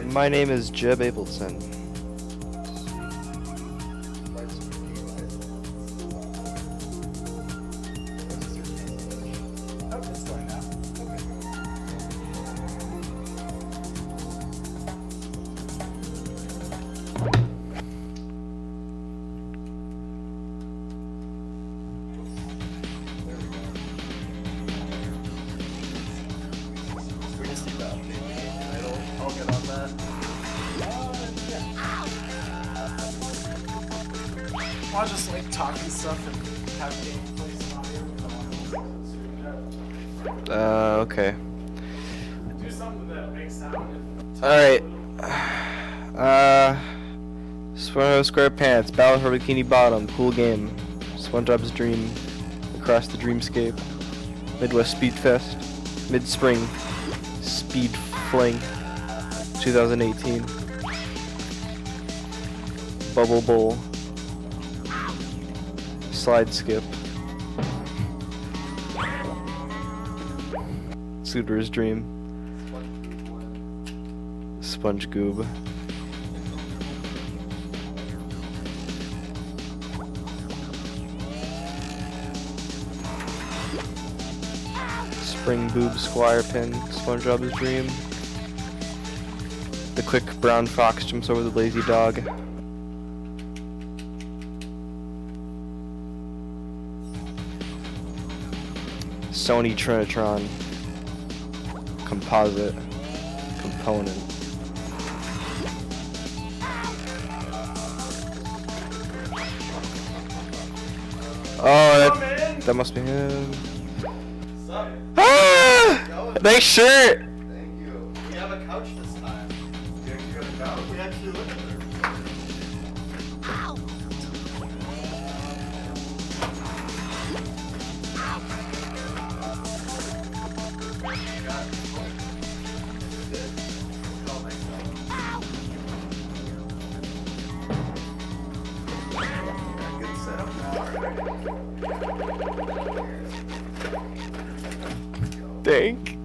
My name is Jeb Abelson. I'll just like talk and stuff and have gameplays and audio. Okay. Do something that makes sound. Alright. SpongeBob SquarePants, Battle for Bikini Bottom, cool game. SpongeBob's Dream, Across the Dreamscape, Midwest Speedfest, Midspring, Speedfling, 2018, Bubble Bowl, Slide Skip, Scooter's Dream, Sponge Goob, Spring Boob Squire Pin, SpongeBob's Dream, The Quick Brown Fox Jumps Over the Lazy Dog, Sony Trinitron, Composite, Component, oh, that must be him. Ah! Nice shirt! Thank you. We have a couch this time. We actually got a couch. We actually look at her. Good setup now. Thank.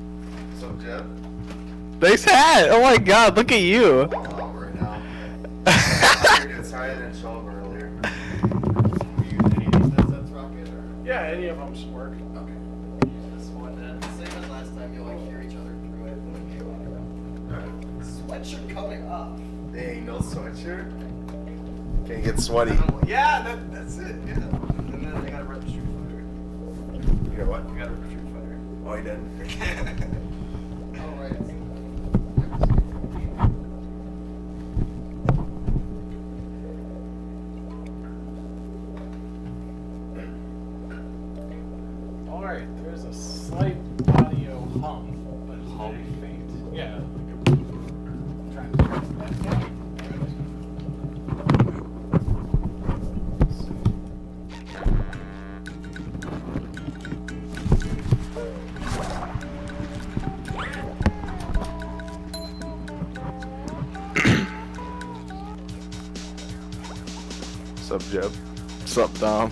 So, Jeff? Nice hat! Oh my god, look at you! Oh, right now. Sorry I didn't show up earlier. You use any of these that's rocket or? Yeah, any of them should work. Okay. Use this one then. Same as last time, you'll like hear each other through it. Alright. Sweatshirt coming off. Dang, no sweatshirt? Can't get sweaty. Yeah, that's it, yeah. And then I gotta rip the Street Fighter. You got what? You gotta rip the Street Fighter. Oh, you did? Alright. Alright, there's a slight audio hum, but it's very faint. Yeah. I'm trying to turn that down. Sup, Jeb? Sup, Dom?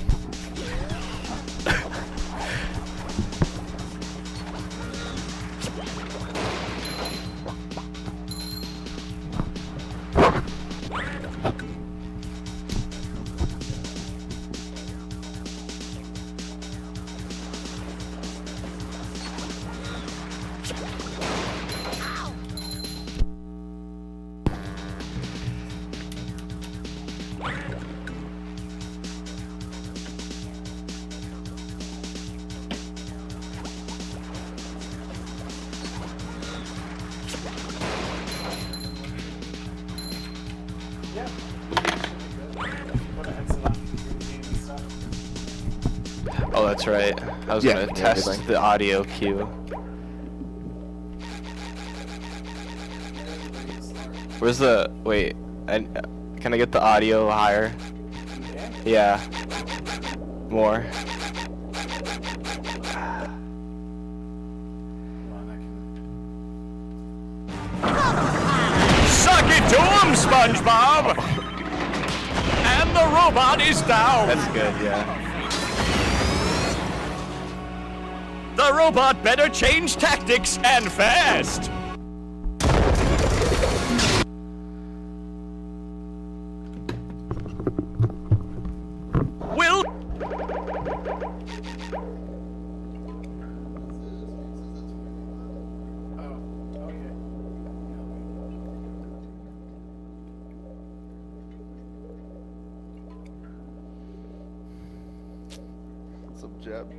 Yeah. Put a headset on, game and stuff. Oh, that's right. I was gonna test the audio cue. Where's the... Wait. Can I get the audio higher? Yeah. More. Suck it to him, Spongebob! And the robot is down! That's good, yeah. The robot better change tactics and fast! Untitled Chapter.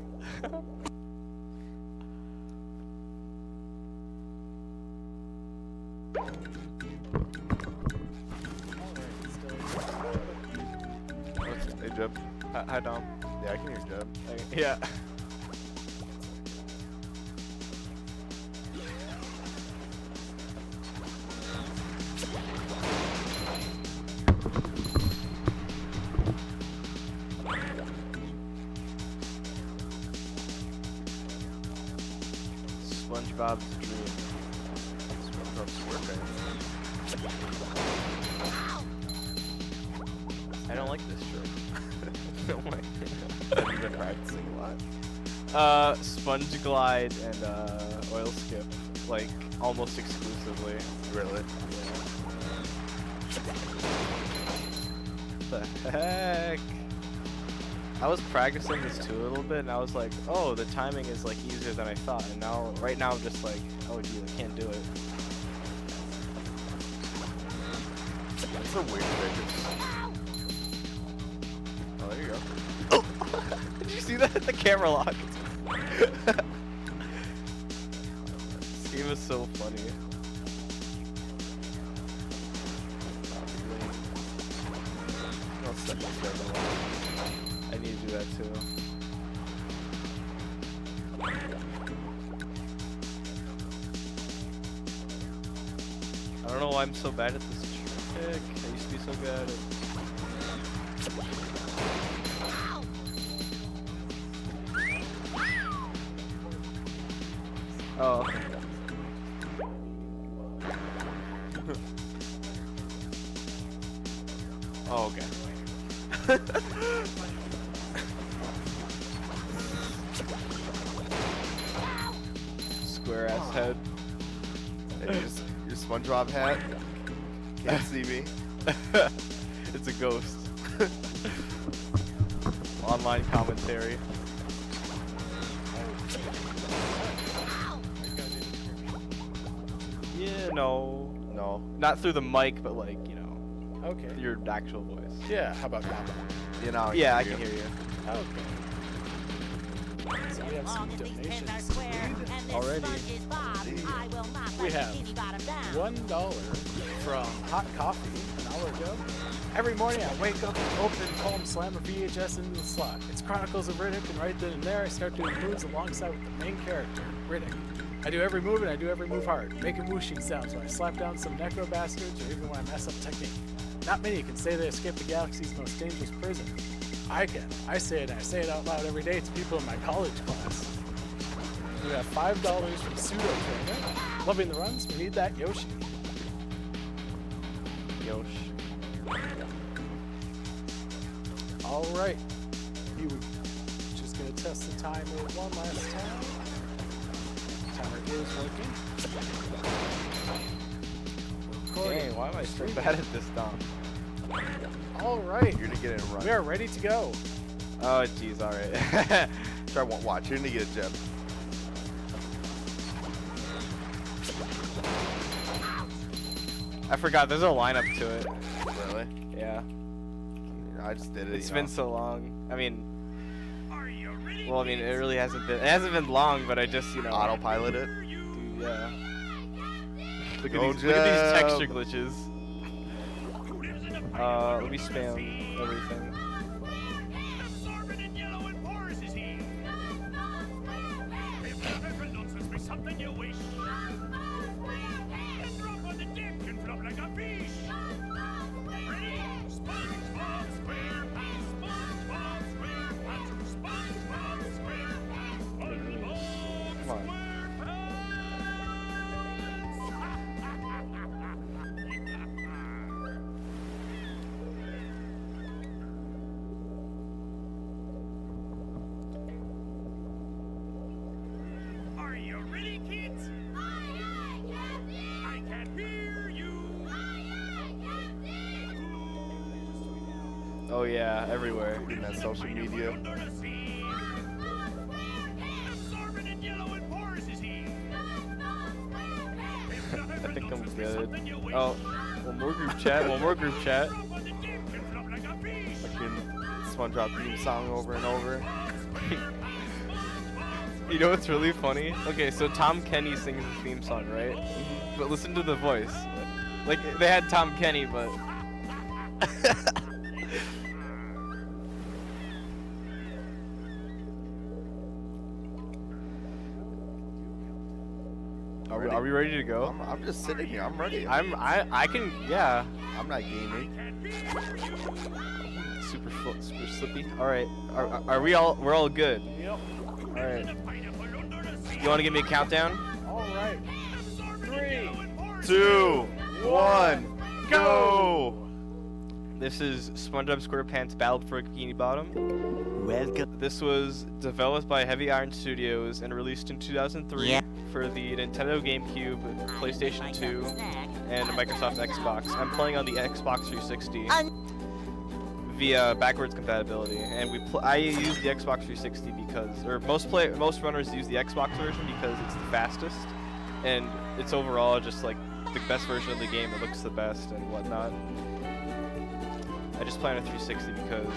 Hey Jeb. Hi Dom. Yeah, I can hear Jeb. Yeah. Spongebob's dream. SpongeBob's workout. I don't like this trick. No way. Have you been practicing a lot? Sponge glide and oil skip, like almost exclusively. Really? What the heck? I was practicing this too a little bit, and I was like, oh, the timing is like easier than I thought. And now, right now, I'm just like, oh, geez, I can't do it. That's a weird trick. Oh, there you go. Oh! Did you see that? The camera locked. This game is so funny. I'll step this guy along. I need to do that too. I don't know why I'm so bad at this trick. I used to be so good at it. Oh. Oh, okay. Square ass head. Hey, your SpongeBob hat. Can't see me. It's a ghost. Online commentary. Yeah, no. Not through the mic, but like, you know, Okay. your actual voice. Yeah, how about now? You know. Yeah, I can hear you. Okay. So we have some donations. Already. We have $1 from Hot Coffee an hour ago. Every morning I wake up and open Poem Slam a VHS into the slot. It's Chronicles of Riddick, and right then and there I start doing moves alongside with the main character, Riddick. I do every move, and I do every move hard, making whooshing sounds when I slap down some necro bastards or even when I mess up technique. Not many can say they escaped the galaxy's most dangerous prison. I can. I say it, and I say it out loud every day to people in my college class. We have $5 from Pseudo Trainer. Loving the runs, we need that Yoshi. Yosh. Alright. Here we go. Just gonna test the timer one last time. Timer is working. Dang, why am I so bad at this, Dom? Alright. You're gonna get it right. We are ready to go. Oh, jeez, alright. Try watch. You're gonna get a Jeb. I forgot, there's a lineup to it. Really? Yeah. I just did it. It's been so long. I mean, well, I mean, it really hasn't been long, but I just, you know. Autopilot it. Dude, yeah. Look Go at these texture Jeb. glitches. Let me spam everything. Come on. Are you ready, kids? I can hear you. Oh yeah, everywhere. In that social media. I think I'm good. Oh, one more group chat. Fucking SpongeBob theme song over and over. You know what's really funny? Okay, so Tom Kenny sings the theme song, right? But listen to the voice. Like, they had Tom Kenny, but... Are we ready to go? I'm just sitting here. I'm ready. I can, yeah. I'm not gaming. Super slippy. All right. Are we all? We're all good. Yep. All right. You want to give me a countdown? All right. 3, 2, 1, go! This is SpongeBob SquarePants Battle for Bikini Bottom. Welcome. This was developed by Heavy Iron Studios and released in 2003 for the Nintendo GameCube, PlayStation 2, and Microsoft Xbox. I'm playing on the Xbox 360 via backwards compatibility, and I use the Xbox 360 because, or most runners use the Xbox version because it's the fastest, and it's overall just like the best version of the game. It looks the best and whatnot. I just play on a 360 because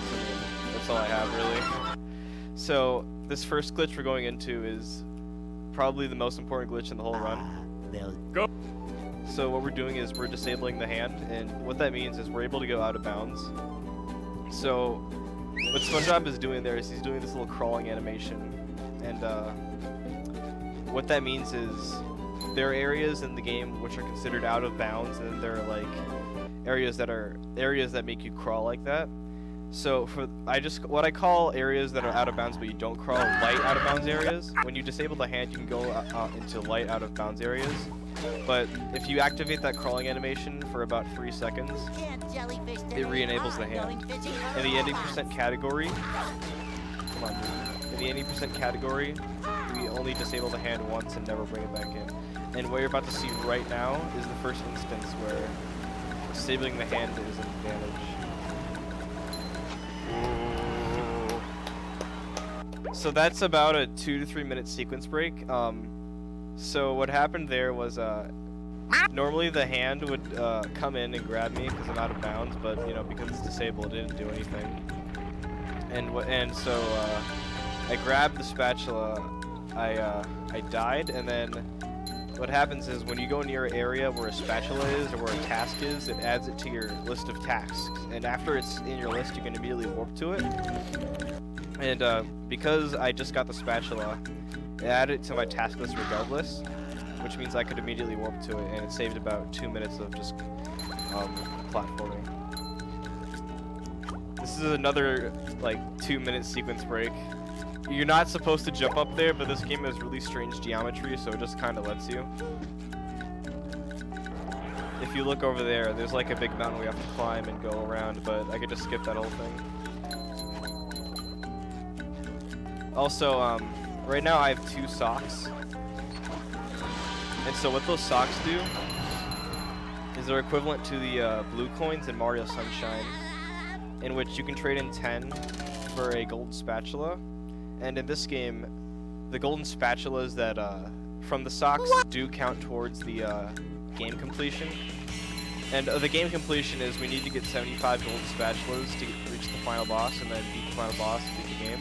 that's all I have really. So this first glitch we're going into is probably the most important glitch in the whole run. Go. So what we're doing is we're disabling the hand, and what that means is we're able to go out of bounds. So what SpongeBob is doing there is he's doing this little crawling animation, and what that means is there are areas in the game which are considered out of bounds, and there are like areas that make you crawl like that. So what I call areas that are out of bounds but you don't crawl, light out of bounds areas. When you disable the hand, you can go into light out of bounds areas. But if you activate that crawling animation for about 3 seconds, it re-enables the hand. In the 80% category, come on, in the 80% category, we only disable the hand once and never bring it back in. And what you're about to see right now is the first instance where disabling the hand is an advantage. So that's about a 2 to 3 minute sequence break. So what happened there was normally the hand would come in and grab me because I'm out of bounds, but because it's disabled, it didn't do anything. And so I grabbed the spatula, I died, and then what happens is when you go near an area where a spatula is or where a task is, it adds it to your list of tasks. And after it's in your list, you can immediately warp to it. And because I just got the spatula, it added it to my task list regardless, which means I could immediately warp to it, and it saved about 2 minutes of just platforming. This is another like 2 minute sequence break. You're not supposed to jump up there, but this game has really strange geometry, so it just kind of lets you. If you look over there, there's like a big mountain we have to climb and go around, but I could just skip that whole thing. Also, right now I have 2 socks. And so what those socks do is they're equivalent to the blue coins in Mario Sunshine, in which you can trade in 10 for a gold spatula. And in this game, the golden spatulas that from the socks do count towards the game completion. And the game completion is we need to get 75 golden spatulas to reach the final boss, and then beat the final boss and beat the game.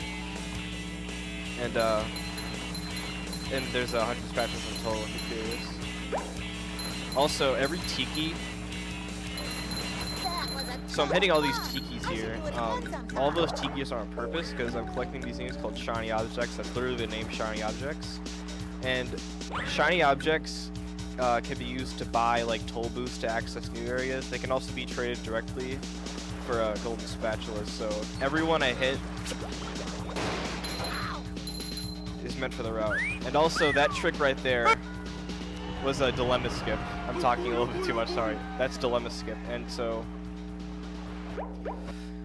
And there's 100 spatulas in total if you're curious. Also, every tiki. So I'm hitting all these tikis here. All those tikis are on purpose because I'm collecting these things called shiny objects. That's literally the name, shiny objects. And shiny objects can be used to buy like toll booths to access new areas. They can also be traded directly for golden spatulas. So everyone I hit is meant for the route. And also that trick right there was a dilemma skip. I'm talking a little bit too much, sorry. That's dilemma skip. And so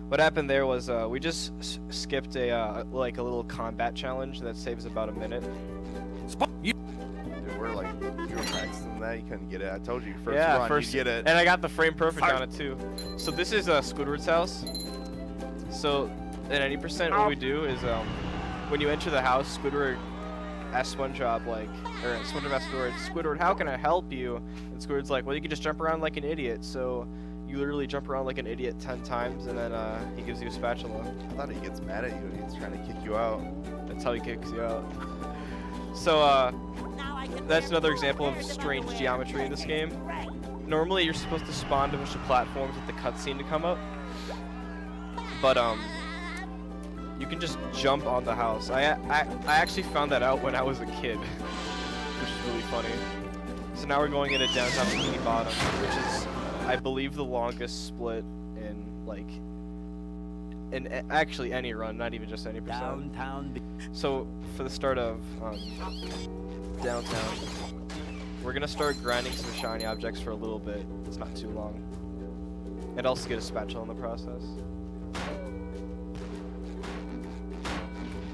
what happened there was we just skipped a like a little combat challenge that saves about a minute. Dude, we're like, you were practicing that, you couldn't get it. I told you, first run, first, you get it. And I got the frame perfect on it too. So this is Squidward's house. So at 80%, what we do is when you enter the house, Squidward asks SpongeBob SpongeBob asks Squidward, how can I help you? And Squidward's like, well, you can just jump around like an idiot. So you literally jump around like an idiot 10 times, and then he gives you a spatula. I thought he gets mad at you and he's trying to kick you out. That's how he kicks you out. So that's another example of strange geometry in this game. Normally you're supposed to spawn to a bunch of platforms with the cutscene to come up, but you can just jump on the house. I actually found that out when I was a kid, which is really funny. So now we're going into downtown Bikini Bottom, which is, I believe, the longest split in actually any run, not even just any percent. So for the start of downtown, we're gonna start grinding some shiny objects for a little bit. It's not too long, and also get a spatula in the process.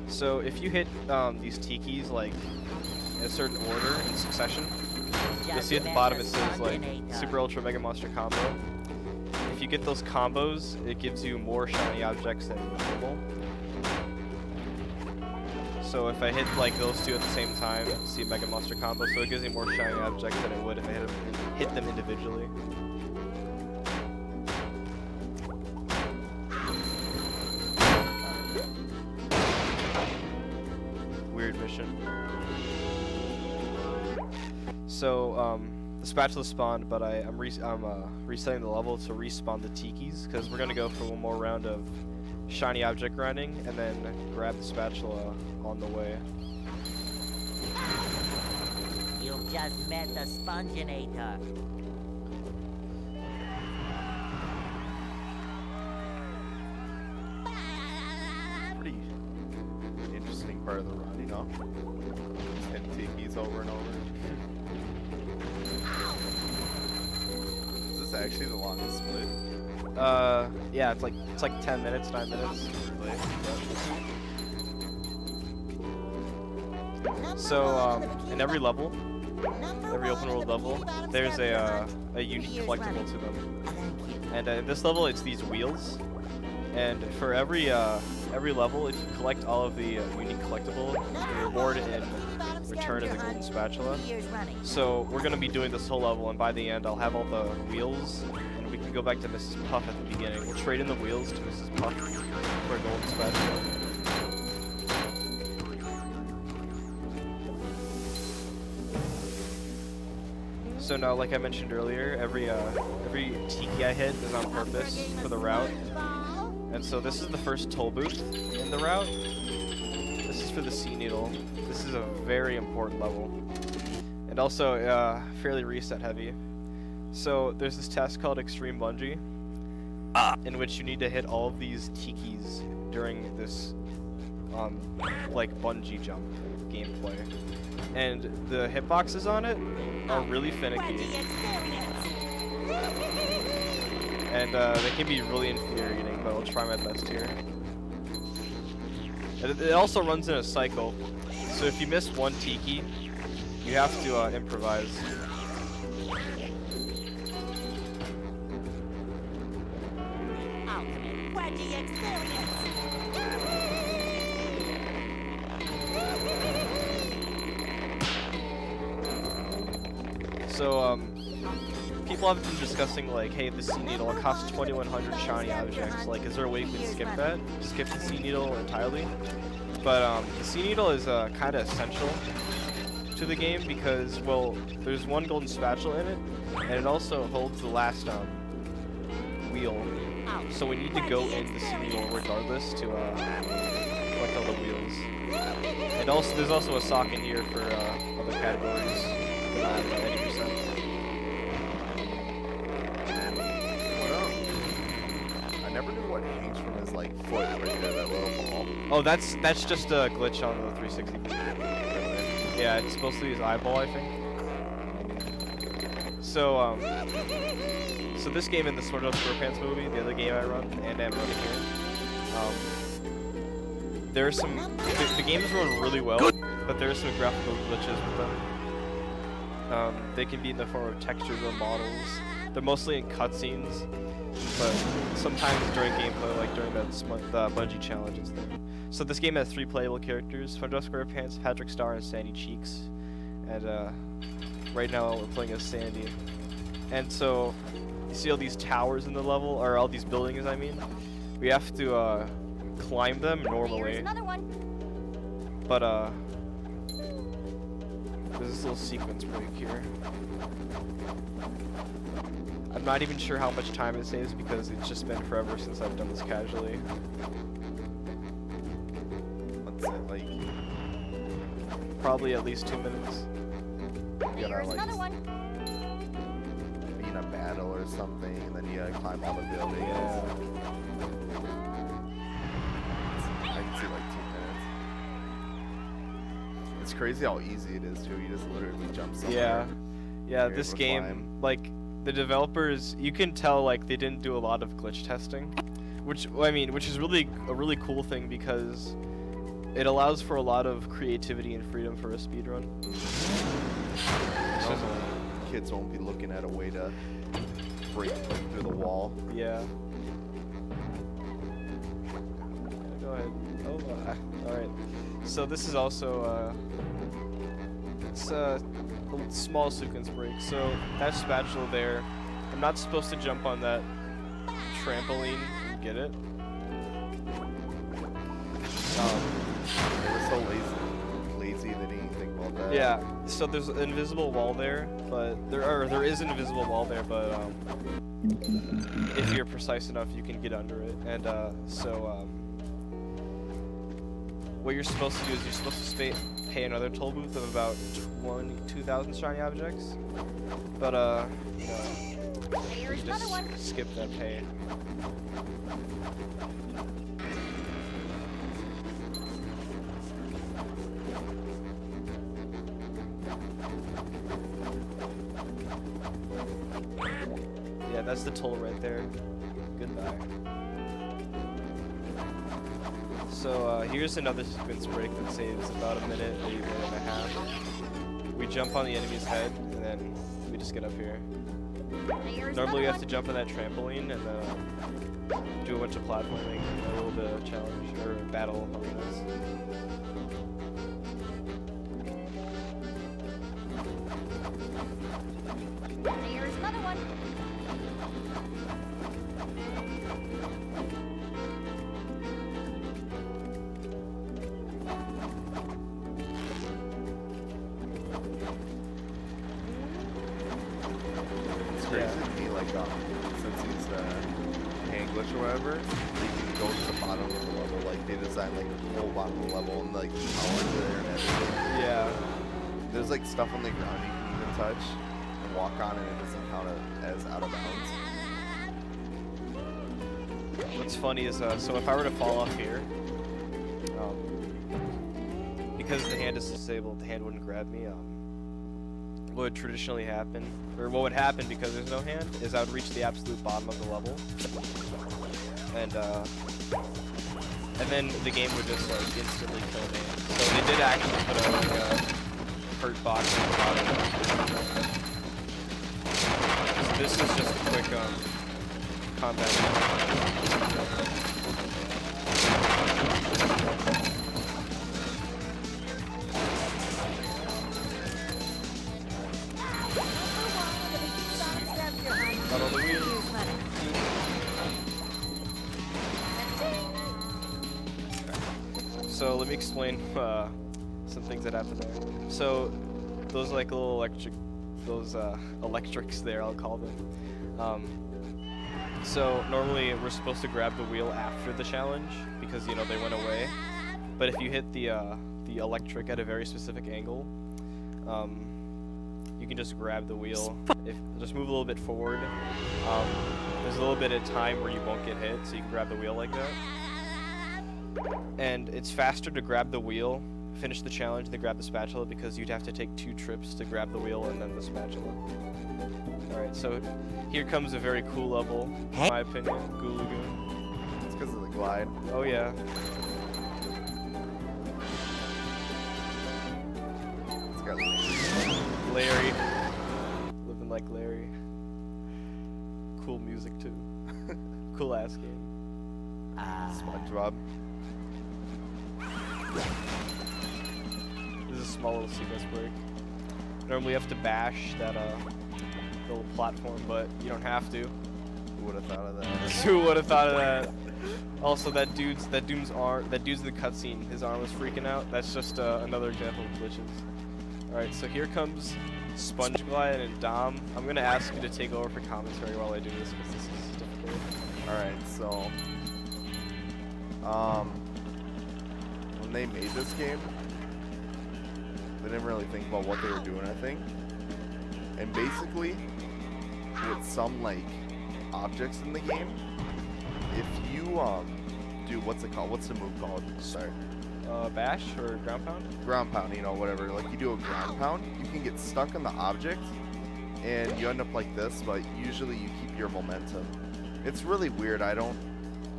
So if you hit these tikis like in a certain order in succession, you'll see at the bottom it says like Super Ultra Mega Monster Combo. If you get those combos, it gives you more shiny objects than normal. So if I hit like those two at the same time, see a Mega Monster Combo, so it gives me more shiny objects than it would if I hit them individually. Weird mission. So the spatula spawned, but I'm resetting the level to respawn the tikis because we're gonna go for one more round of shiny object grinding and then grab the spatula on the way. You've just met the Sponginator. Pretty interesting part of the run, you know? Just hitting tikis over and over. Is this actually the longest split? Yeah, it's like 10 minutes, 9 minutes. So in every level, every open world level, there's a unique collectible to them. And in this level, it's these wheels. And for every level, if you collect all of the unique collectible, the reward in return is a golden spatula. So we're gonna be doing this whole level, and by the end, I'll have all the wheels, and we can go back to Mrs. Puff at the beginning. We'll trade in the wheels to Mrs. Puff for a golden spatula. So now, like I mentioned earlier, every tiki I hit is on purpose for the route. And so this is the first toll booth in the route. This is for the sea needle. This is a very important level. And also fairly reset heavy. So there's this task called Extreme Bungee, in which you need to hit all of these tikis during this like bungee jump gameplay. And the hitboxes on it are really finicky. And they can be really infuriating, but I'll try my best here. It also runs in a cycle, so if you miss one tiki, you have to improvise. So people have been discussing like, hey, the sea needle, it costs 2,100 shiny objects. Like, is there a way we can skip that? Skip the sea needle entirely? But the sea needle is kind of essential to the game because, well, there's one golden spatula in it, and it also holds the last wheel. So we need to go in the sea needle regardless to collect all the wheels. And also, there's also a sock in here for other categories. 90%. I never knew what hangs from his like foot right there, that little ball. Oh, that's just a glitch on the 360. Yeah, it's supposed to be his eyeball, I think. So so this game and the Sword Art SquarePants movie, the other game I run and I'm running here, there are some. The games run really well, but there are some graphical glitches with them. They can be in the form of textures or models. They're mostly in cutscenes, but sometimes during gameplay, like during the Bungie challenge and stuff. So this game has 3 playable characters: SpongeBob SquarePants, Patrick Star, and Sandy Cheeks. And right now we're playing as Sandy. And so you see all these towers in the level, or all these buildings, I mean. We have to climb them normally. But There's this little sequence break here. I'm not even sure how much time it saves because it's just been forever since I've done this casually. What's it like? Probably at least 2 minutes. You gotta Here's like another one. be in a battle or something, and then you gotta climb all the buildings. Yeah. I can see like 2 minutes. It's crazy how easy it is too. You just literally jump somewhere. Yeah. Yeah, You're this able to game, climb. like, the developers, you can tell, like, they didn't do a lot of glitch testing. Which is really a really cool thing because it allows for a lot of creativity and freedom for a speedrun. Kids won't be looking at a way to break through the wall. Yeah. Go ahead. Oh, alright. So this is also, it's a small sequence break. So that spatula there, I'm not supposed to jump on that trampoline and get it. They were so lazy they didn't even think about that. Yeah, so there's an invisible wall there, but there is an invisible wall there, but if you're precise enough, you can get under it. And what you're supposed to do is you're supposed to pay another toll booth of about 2,000 shiny objects, but you Here's another just one. skip that pay. Yeah, that's the toll right there. Goodbye. So here's another sequence break that saves about a minute, maybe a minute and a half. We jump on the enemy's head, and then we just get up here. Here's Normally we another have to jump on that trampoline and do a bunch of platforming, and a little bit of challenge, or battle on this. one. Here's another one. It's crazy to me, like, since he's hand glitch or whatever, they can go to the bottom of the level. Like, they designed, like, the whole bottom of the level and, like, power into there and everything. Yeah. There's, like, stuff on the ground you can even touch and walk on, and it doesn't count as out of bounds. What's funny is, so if I were to fall off here, because the hand is disabled, the hand wouldn't grab me. What would traditionally happen, or what would happen because there's no hand, is I would reach the absolute bottom of the level, and then the game would just like instantly kill me. So they did actually put a like a hurt box at the bottom. So this is just a quick combat. Out on the wheel. So let me explain some things that happen there. So those like little electrics there, I'll call them. So normally we're supposed to grab the wheel after the challenge because they went away. But if you hit the electric at a very specific angle, you can just grab the wheel. Just move a little bit forward. There's a little bit of time where you won't get hit, so you can grab the wheel like that. And it's faster to grab the wheel, finish the challenge, than grab the spatula because you'd have to take 2 trips to grab the wheel and then the spatula. Alright, so here comes a very cool level, in my opinion, Goo Lagoon. It's because of the glide. Oh yeah. It's got Larry. Living like Larry. Cool music too. Cool ass game. SpongeBob. This is a small little sequence break. Normally you have to bash that little platform, but you don't have to. Who would have thought of that? Who would have thought of that? Also, that dude's in the cutscene, his arm was freaking out. That's just another example of glitches. Alright, so here comes Sponge Glide and Dom. I'm gonna ask you to take over for commentary while I do this because this is difficult. Alright, so when they made this game, they didn't really think about what they were doing, I think. And basically, with some like objects in the game, if you do what's it called? What's the move called? Sorry. Bash or ground pound? Ground pound, you know, whatever. Like you do a ground pound, you can get stuck on the object and you end up like this, but usually you keep your momentum. It's really weird. I don't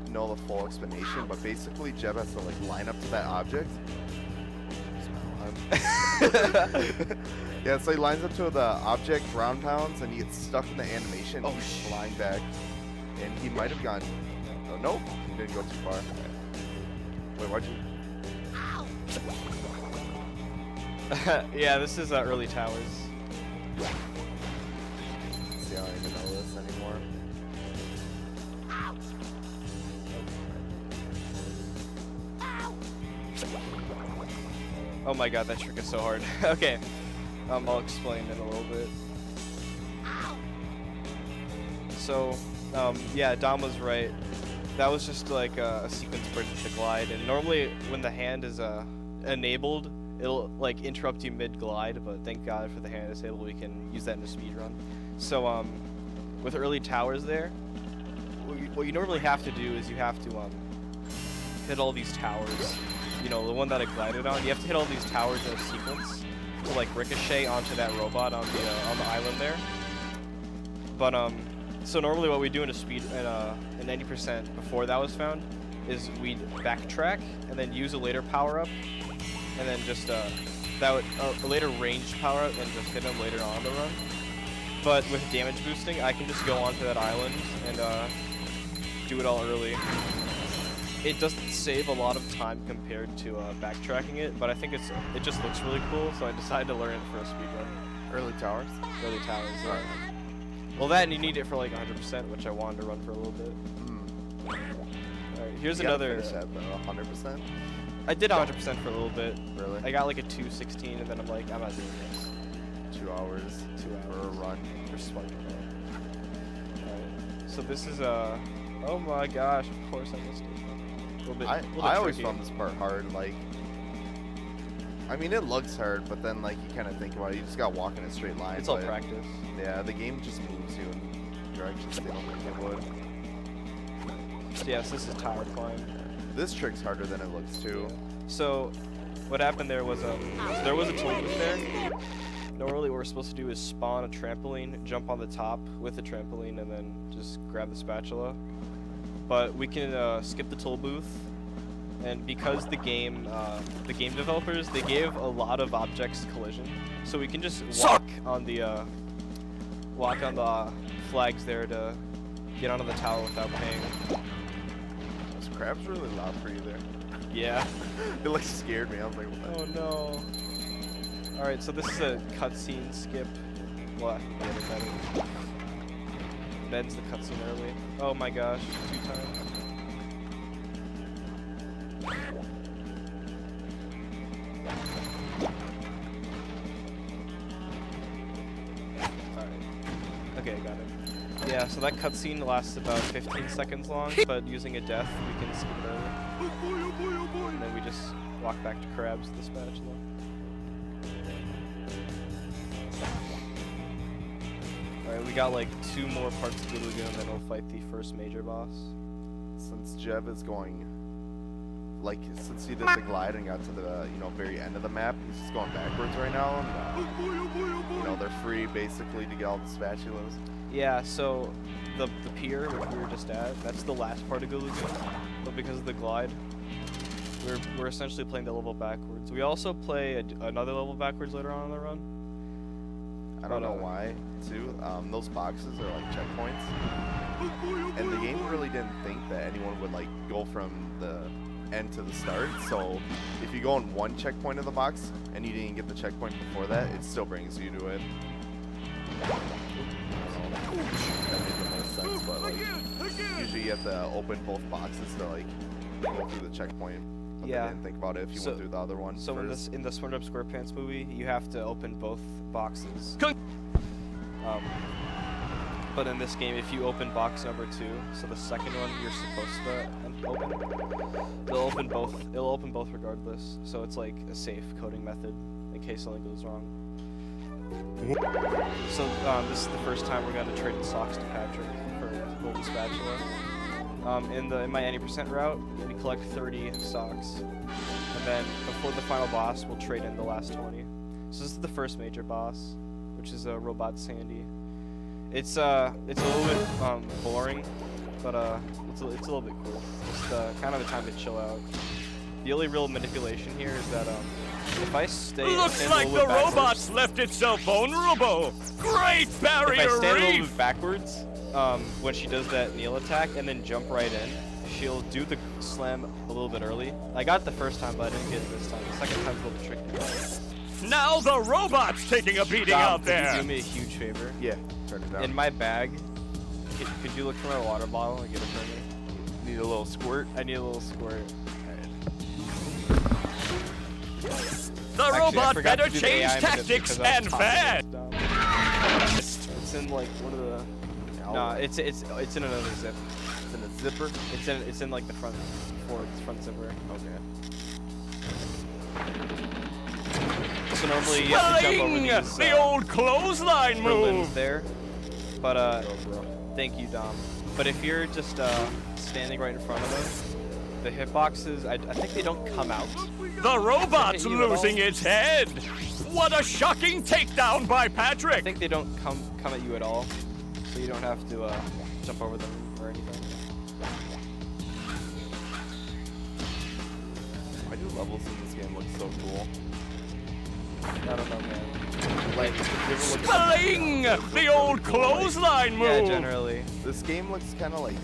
know the full explanation, but basically Jeb has to like line up to that object. Yeah, so he lines up to the object, ground pounds, and he gets stuck in the animation. Oh, he's flying back. And he might have gone. Oh, nope, he didn't go too far. Wait, why'd you? Yeah, this is early towers. See, I don't even know this anymore. Oh my god, that trick is so hard. Okay, I'll explain in a little bit. So, yeah, Dom was right. That was just like a sequence bridge with the glide, and normally when the hand is enabled, it'll like interrupt you mid-glide, but thank God for the hand disabled, we can use that in a speed run. So, with early towers there, what you normally have to do is you have to hit all these towers. You know, the one that I glided on, you have to hit all these towers in a sequence to like ricochet onto that robot on the island there. But so normally what we do in a speed in 90% before that was found is we'd backtrack and then use a later power up, and then just a later ranged power up and just hit him later on the run. But with damage boosting, I can just go onto that island and do it all early. It doesn't save a lot of time compared to backtracking it, but I think it just looks really cool, so I decided to learn it for a speedrun. Early towers? Early towers, yeah. Well, that and you need it for like 100%, which I wanted to run for a little bit. Alright, here's another. 100%? I did 100% for a little bit. Really? I got like a 216, and then I'm like, I'm not doing this. 2 hours. 2 hours. For a run. For SpongeBob. Alright, so this is oh my gosh, of course I missed it. I always found this part hard. Like, I mean, it looks hard, but then like you kind of think about it, you just got to walk in a straight line. It's all practice. Yeah, the game just moves you in directions they don't think it would. So yes, this is tower climb. This trick's harder than it looks too. So what happened there was there was a toll booth there. Normally what we're supposed to do is spawn a trampoline, jump on the top with the trampoline, and then just grab the spatula. But we can skip the toll booth, and because the game developers, they gave a lot of objects collision, so we can just walk on the flags there to get onto the tower without paying. Those crabs really loud for you there. Yeah. It like scared me. I was like, what? Oh no. All right, so this is a cutscene skip. What? Ends the cutscene early. Oh my gosh, 2 times. Alright. Okay, I got it. Yeah, so that cutscene lasts about 15 seconds long, but using a death, we can skip it early. And then we just walk back to crabs with the spatula. Alright, we got like 2 more parts of the lagoon, then we'll fight the first major boss. Since Jeb is going, like, since he did the glide and got to the, very end of the map, he's just going backwards right now, and, they're free basically to get all the spatulas. Yeah, so the pier, which we were just at, that's the last part of the lagoon, but because of the glide, we're essentially playing the level backwards. We also play another level backwards later on in the run. I don't know why, too. Those boxes are like checkpoints. And the game really didn't think that anyone would like go from the end to the start. So if you go on one checkpoint of the box and you didn't get the checkpoint before that, it still brings you to it. That makes the most sense, but like usually you have to open both boxes to like go through the checkpoint but Yeah. they didn't think about it if you went through the other one. So first. in the SpongeBob SquarePants movie, you have to open both boxes. But in this game, if you open box number 2, so the second one you're supposed to open, it'll open both regardless. So it's like a safe coding method in case something goes wrong. So this is the first time we're going to trade the socks to Patrick for Golden Spatula. In my any % route, we collect 30 socks, and then before the final boss, we'll trade in the last 20. So this is the first major boss, which is a Robot Sandy. It's a little bit boring, but it's a little bit cool. Just kind of a time to chill out. The only real manipulation here is that if I Looks like the robot's left itself vulnerable. Great barrier if I stand a little reef. bit backwards, when she does that kneel attack and then jump right in, she'll do the slam a little bit early. I got it the first time, but I didn't get it this time. The second time's a little bit tricky. Now the robot's taking a beating out there. Could you do me a huge favor? Yeah, turn it down. In my bag, could you look for my water bottle and get it for me? Need a little squirt. I need a little squirt. The Actually, I robot forgot better to do the change AI minutes tactics because I was and talking fast. It's in like one of the. No, it's in another zip. It's in a zipper. It's in like the front zipper. Okay. So normally you have to jump over Spelling! these The old clothesline berlins move. there, but thank you, Dom. But if you're just standing right in front of them, the hitboxes, I think they don't come out. The robot's Hit you at all? losing its head. What a shocking takedown by I Patrick. think they don't come at you at all, so you don't have to jump over them or anything. Why do levels in this game look so cool? I don't know, man. Like, if you ever look at Spelling! The old clothesline move. Yeah, generally. this game looks kind of like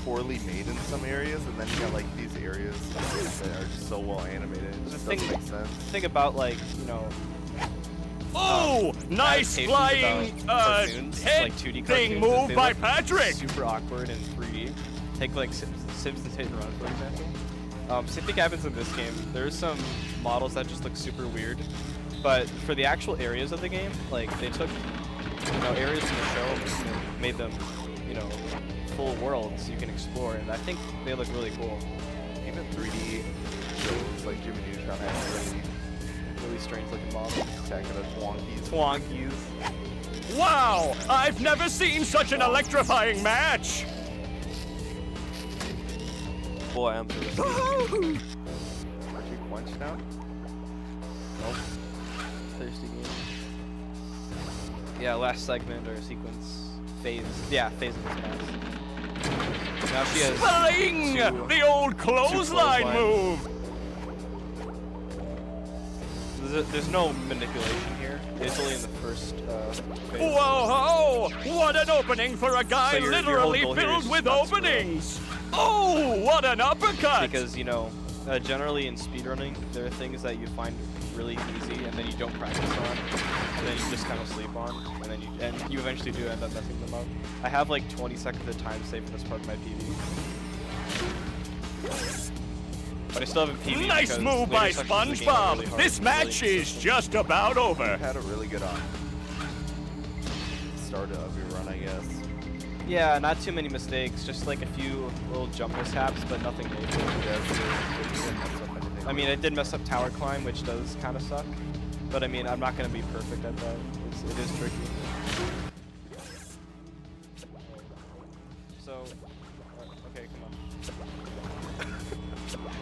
poorly made in some areas, and then you got like these areas that are just so well animated. It just doesn't make sense. Think about like, you know, Oh, nice adaptations flying about cartoons, head like 2D thing cartoons, move they by look Patrick. Super awkward in 3D. Take like Simpsons Hit and Run, for example. Same thing happens in this game. There's some models that just look super weird, but for the actual areas of the game, like they took, you know, areas in the show and made them, you know, full worlds you can explore, and I think they look really cool. Even 3D shows like Jimmy Neutron has Really strange looking models. attacking the Twonkies. Twonkies. Wow, I've never seen such an electrifying match. Boy, I'm thirsty. Aren't you quenched now? Nope. Thirsty game. Yeah, last segment or sequence. Phase. Yeah, phase of this pass. Now she has Spelling! The old clothesline clotheslines. move. There's no manipulation here. It's only in the first phase. Whoa! What an opening for a guy So your whole literally goal here is filled with not screw up. openings. Oh, what an uppercut! Because, you know, generally in speedrunning, there are things that you find really easy and then you don't practice on, and then you just kind of sleep on, and then you eventually do end up messing them up. I have like 20 seconds of time saved for this part of my PB. But I still haven't PB. Nice move by SpongeBob. This match is just about You over. had a really good start of your run, I guess. Yeah, not too many mistakes, just like a few little jump mishaps, but nothing major. I mean, I did mess up tower climb, which does kind of suck. But I mean, I'm not going to be perfect at that. It is tricky. So, okay, come on.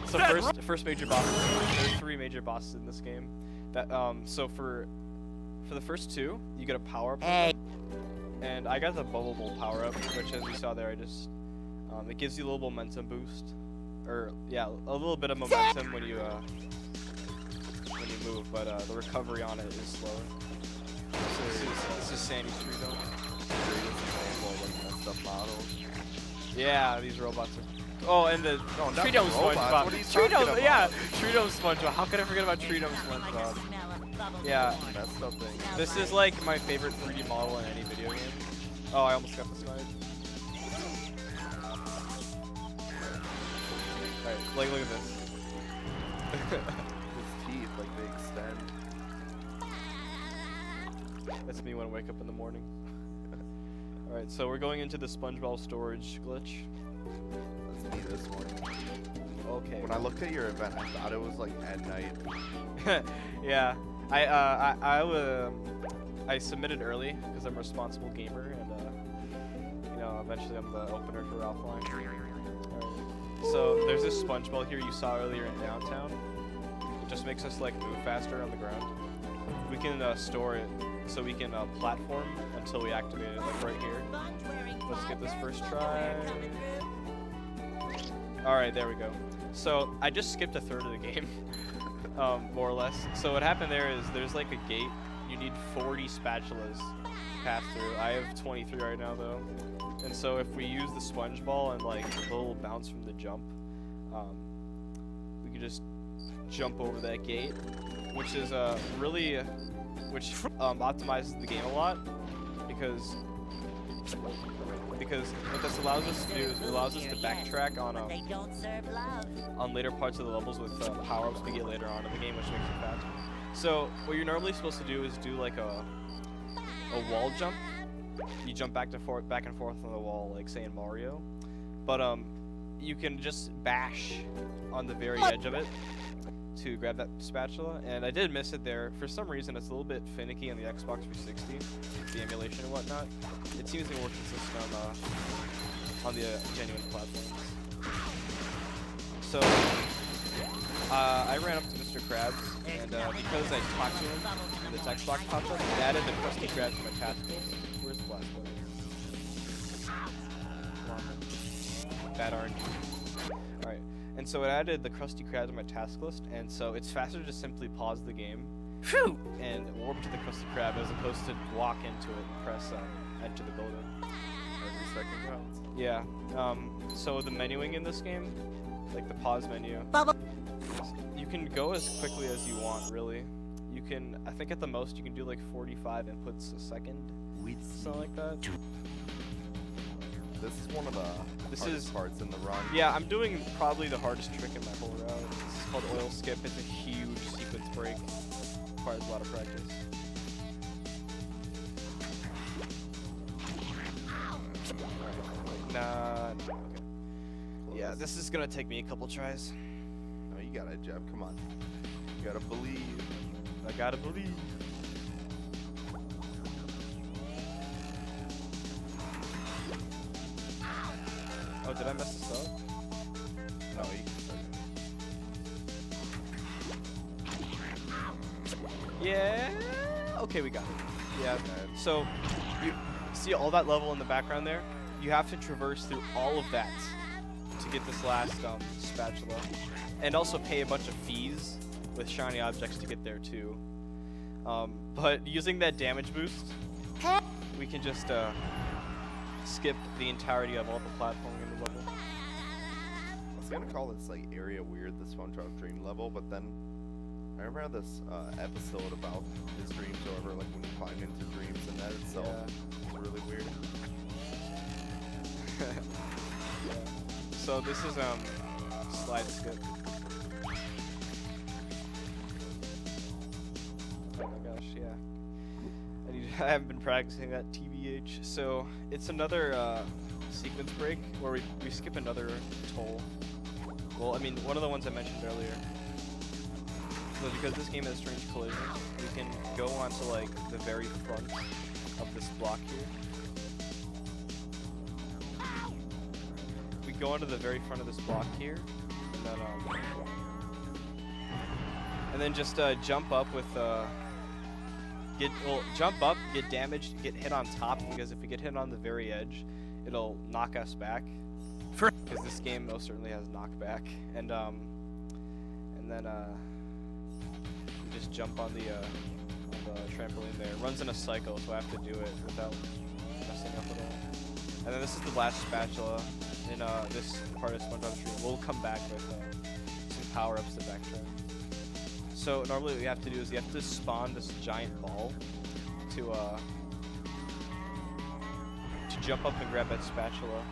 So first major boss. There's 3 major bosses in this game. That so for the first 2, you get a power up. Hey. And I got the bubble bowl power up, which as you saw there, I just it gives you a little momentum boost, or yeah, a little bit of momentum when you move, but the recovery on it is slower. So this is Sandy's tree dome. Messed up models. Yeah, these robots are. Oh, and the not tree dome the robots, SpongeBob. what are you Tree talking dome, about? yeah, tree dome SpongeBob. How could I forget about tree dome SpongeBob? Yeah, Messed up thing. this is like my favorite 3D model in any video game. Oh, I almost got the slide. Alright, like look at this. His teeth, like, they extend. That's me when I wake up in the morning. Alright, so we're going into the Spongebob storage glitch. That's me this morning. Okay. When I looked at your event, I thought it was like at night. Yeah. I submitted early because I'm a responsible gamer, and you know, eventually I'm the opener for Offline. Alright. So there's this Spongebob here you saw earlier in downtown. It just makes us like move faster on the ground. We can store it so we can platform until we activate it, like right here. Let's get this first try. Alright, there we go. So I just skipped a third of the game, more or less. So what happened there is there's like a gate. You need 40 spatulas to pass through. I have 23 right now though. And so if we use the sponge ball and like the little bounce from the jump, we can just jump over that gate, which is which optimizes the game a lot, because what this allows us to do is it allows us to backtrack on later parts of the levels with power-ups we get later on in the game, which makes it faster. So what you're normally supposed to do is do like a wall jump. You jump back and forth on the wall, like say in Mario, but you can just bash on the very edge of it to grab that spatula, and I did miss it there. For some reason, it's a little bit finicky on the Xbox 360, the emulation and whatnot. It seems to be more consistent on the genuine platforms. So, I ran up to Mr. Krabs, and because I talked to him, and the text box popped up, it added the Krusty Krab to my task list. Where's the blast button? Bad RNG. Alright. And so it added the Krusty Krab to my task list, and so it's faster to simply pause the game and warp to the Krusty Krab as opposed to walk into it and press enter the building. Every second counts. Yeah. So the menuing in this game, like the pause menu, you can go as quickly as you want, really. You can, I think at the most you can do like 45 inputs a second, something like that. This is one of the hardest parts in the run. Yeah, I'm doing probably the hardest trick in my whole route. It's called oil skip. It's a huge sequence break. Requires a lot of practice. Nah, okay. Yeah, this is gonna take me a couple tries. No, you got it, Jeb. Come on. You gotta believe. I gotta believe. Oh, did I mess this up? No, you can start it. Yeah. Okay, we got it. Yeah. So, you see all that level in the background there? You have to traverse through all of that to get this last spatula, and also pay a bunch of fees with shiny objects to get there too. But using that damage boost, we can just skip the entirety of all the platforming in the level. I was gonna call this like area weird, the SpongeBob dream level, but then I remember this episode about his dreams or whatever, like when you climb into dreams, and that itself is really weird. Yeah. So this is slide skip. Oh my gosh, yeah. I haven't been practicing that TBH. So it's another sequence break where we skip another toll. Well, I mean, one of the ones I mentioned earlier. So because this game has strange collisions, we can go onto like the very front of this block here. We go onto the very front of this block here, and then just jump up with jump up, get damaged, get hit on top, because if we get hit on the very edge, it'll knock us back. Because this game most certainly has knockback, and then we just jump on the trampoline there. It runs in a cycle, so I have to do it without messing up at all. And then this is the last spatula in this part of SpongeBob Stream. We'll come back with some power-ups to backtrack. So normally what you have to do is you have to spawn this giant ball to jump up and grab that spatula.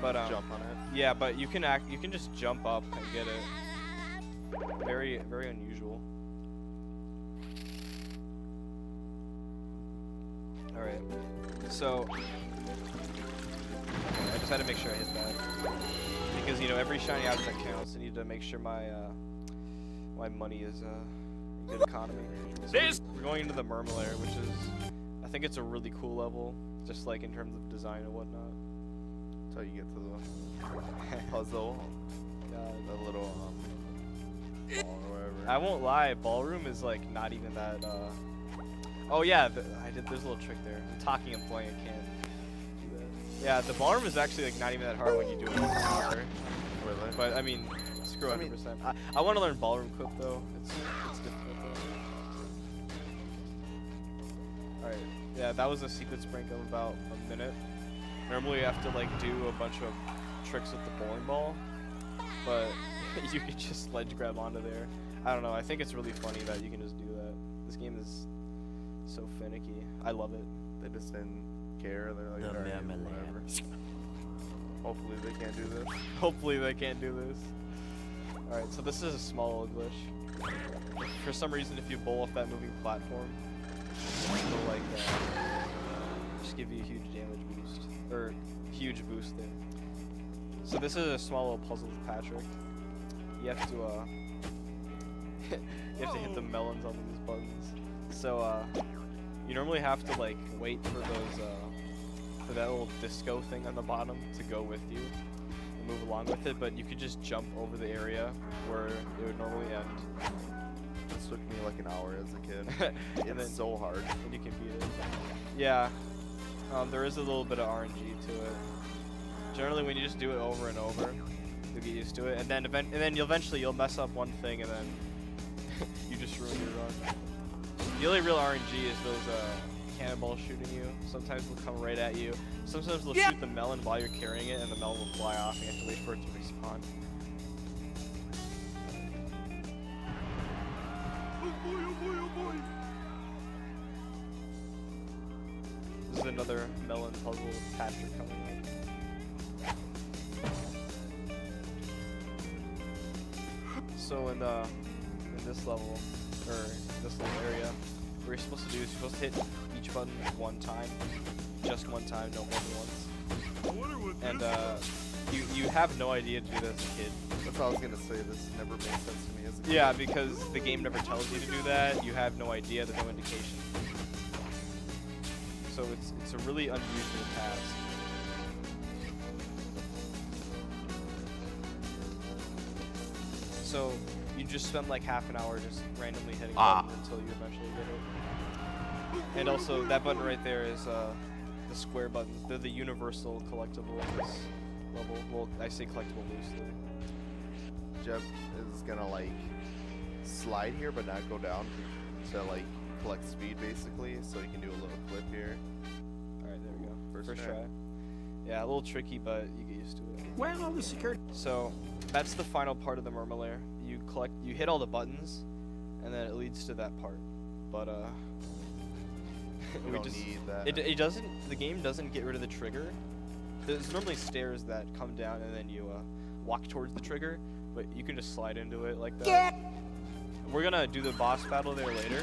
But jump on it. Yeah, but you can just jump up and get it. Very, very unusual. Alright, so I just had to make sure I hit that. Because, you know, every shiny object counts. I need to make sure my my money is in good economy. So we're going into the Murmelair, which is, I think it's a really cool level, just like in terms of design and whatnot. Until you get to the puzzle, the little ball or whatever. I won't lie, Ballroom is like not even that. Oh yeah, there's a little trick there. I'm talking and playing, I can't do that. Yeah, the Ballroom is actually like not even that hard when you do it proper. Really? But I mean, screw 100%. I want to learn Ballroom Clip though. It's difficult though. Alright, yeah, that was a sequence break of about a minute. Normally you have to like do a bunch of tricks with the bowling ball, but you can just ledge grab onto there. I don't know, I think it's really funny that you can just do that. This game is so finicky. I love it. They just didn't care. They're like, alright, whatever. Hopefully they can't do this. Hopefully they can't do this. Alright, so this is a small little glitch. For some reason, if you bowl off that moving platform, it'll like just give you a huge damage boost. Or huge boost there. So this is a small little puzzle with Patrick. You have to you have to hit the melons on these buttons. So you normally have to like wait for those for that little disco thing on the bottom to go with you and move along with it, but you could just jump over the area where it would normally end. This took me like an hour as a kid. And It's so hard. And you can beat it. Yeah. There is a little bit of RNG to it. Generally, when you just do it over and over, you'll get used to it, and then you'll mess up one thing, and then you just ruin your run. The only real RNG is those cannonballs shooting you. Sometimes they'll come right at you. Sometimes they'll shoot the melon while you're carrying it, and the melon will fly off, and you have to wait for it to respawn. Oh boy, oh boy, oh boy. This is another melon puzzle with Patrick coming up. So in this level, or this little area, what you're supposed to do is you're supposed to hit each button one time, just one time, no more than once. And you have no idea to do that as a kid. That's what I was gonna say. This never made sense to me as a kid. Yeah, because the game never tells you to do that. You have no idea. There's no indication. So it's a really unusual task. So you just spend like half an hour just randomly hitting buttons until you eventually get it. And also that button right there is the square buttons. They're the universal collectible in this level. Well, I say collectible loosely. Jeff is gonna like slide here but not go down to like collect speed basically, so you can do a little clip here. Alright, there we go. First try. Yeah, a little tricky, but you get used to it. Well, the security. So that's the final part of the Murmelair. You hit all the buttons, and then it leads to that part. But We don't need that. It doesn't. The game doesn't get rid of the trigger. There's normally stairs that come down, and then you walk towards the trigger, but you can just slide into it like that. We're gonna do the boss battle there later,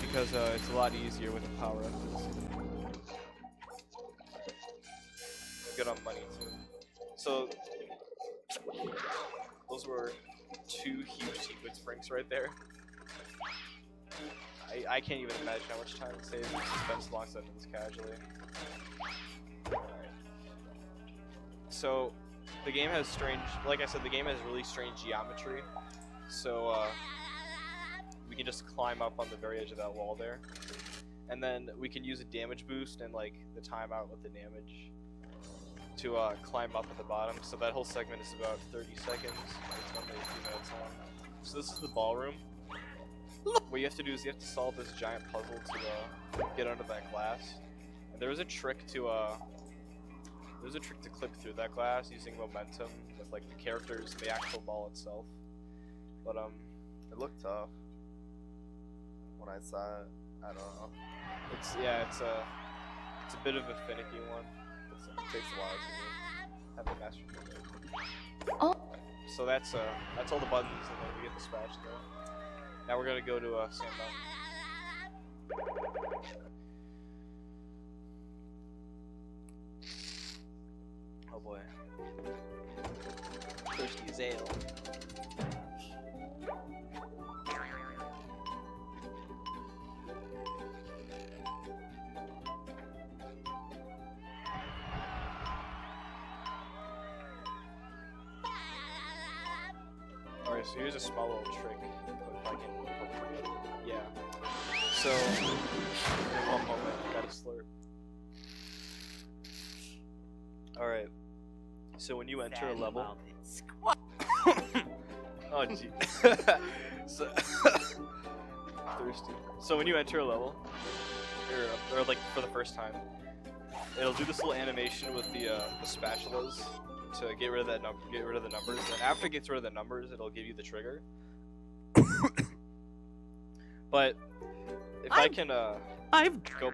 because it's a lot easier with the power up. Good on money too. So those were 2 huge sequence breaks right there. I can't even imagine how much time it saves if you spend so long studying this casually. Alright. So the game has like I said, the game has really strange geometry. So we can just climb up on the very edge of that wall there. And then we can use a damage boost and like the timeout with the damage to climb up at the bottom. So that whole segment is about 30 seconds. It's only a few minutes long. So this is the ballroom. What you have to do is you have to solve this giant puzzle to get under that glass. And there is a trick to clip through that glass using momentum with like the characters and the actual ball itself. But it looked tough when I saw it. I don't know. It's a bit of a finicky one. It takes a while to have the master. so that's all the buttons, and then we get the spatula. Now we're gonna go to Sandbox. Oh boy. Thirsty as ale. Alright, so here's a small little trick. If I can yeah. So, in one moment, gotta slurp. Alright. So when you enter a level... Oh, gee. So, thirsty. So when you enter a level, or like for the first time, it'll do this little animation with the spatulas to get rid of that get rid of the numbers. And after it gets rid of the numbers, it'll give you the trigger. But if I can go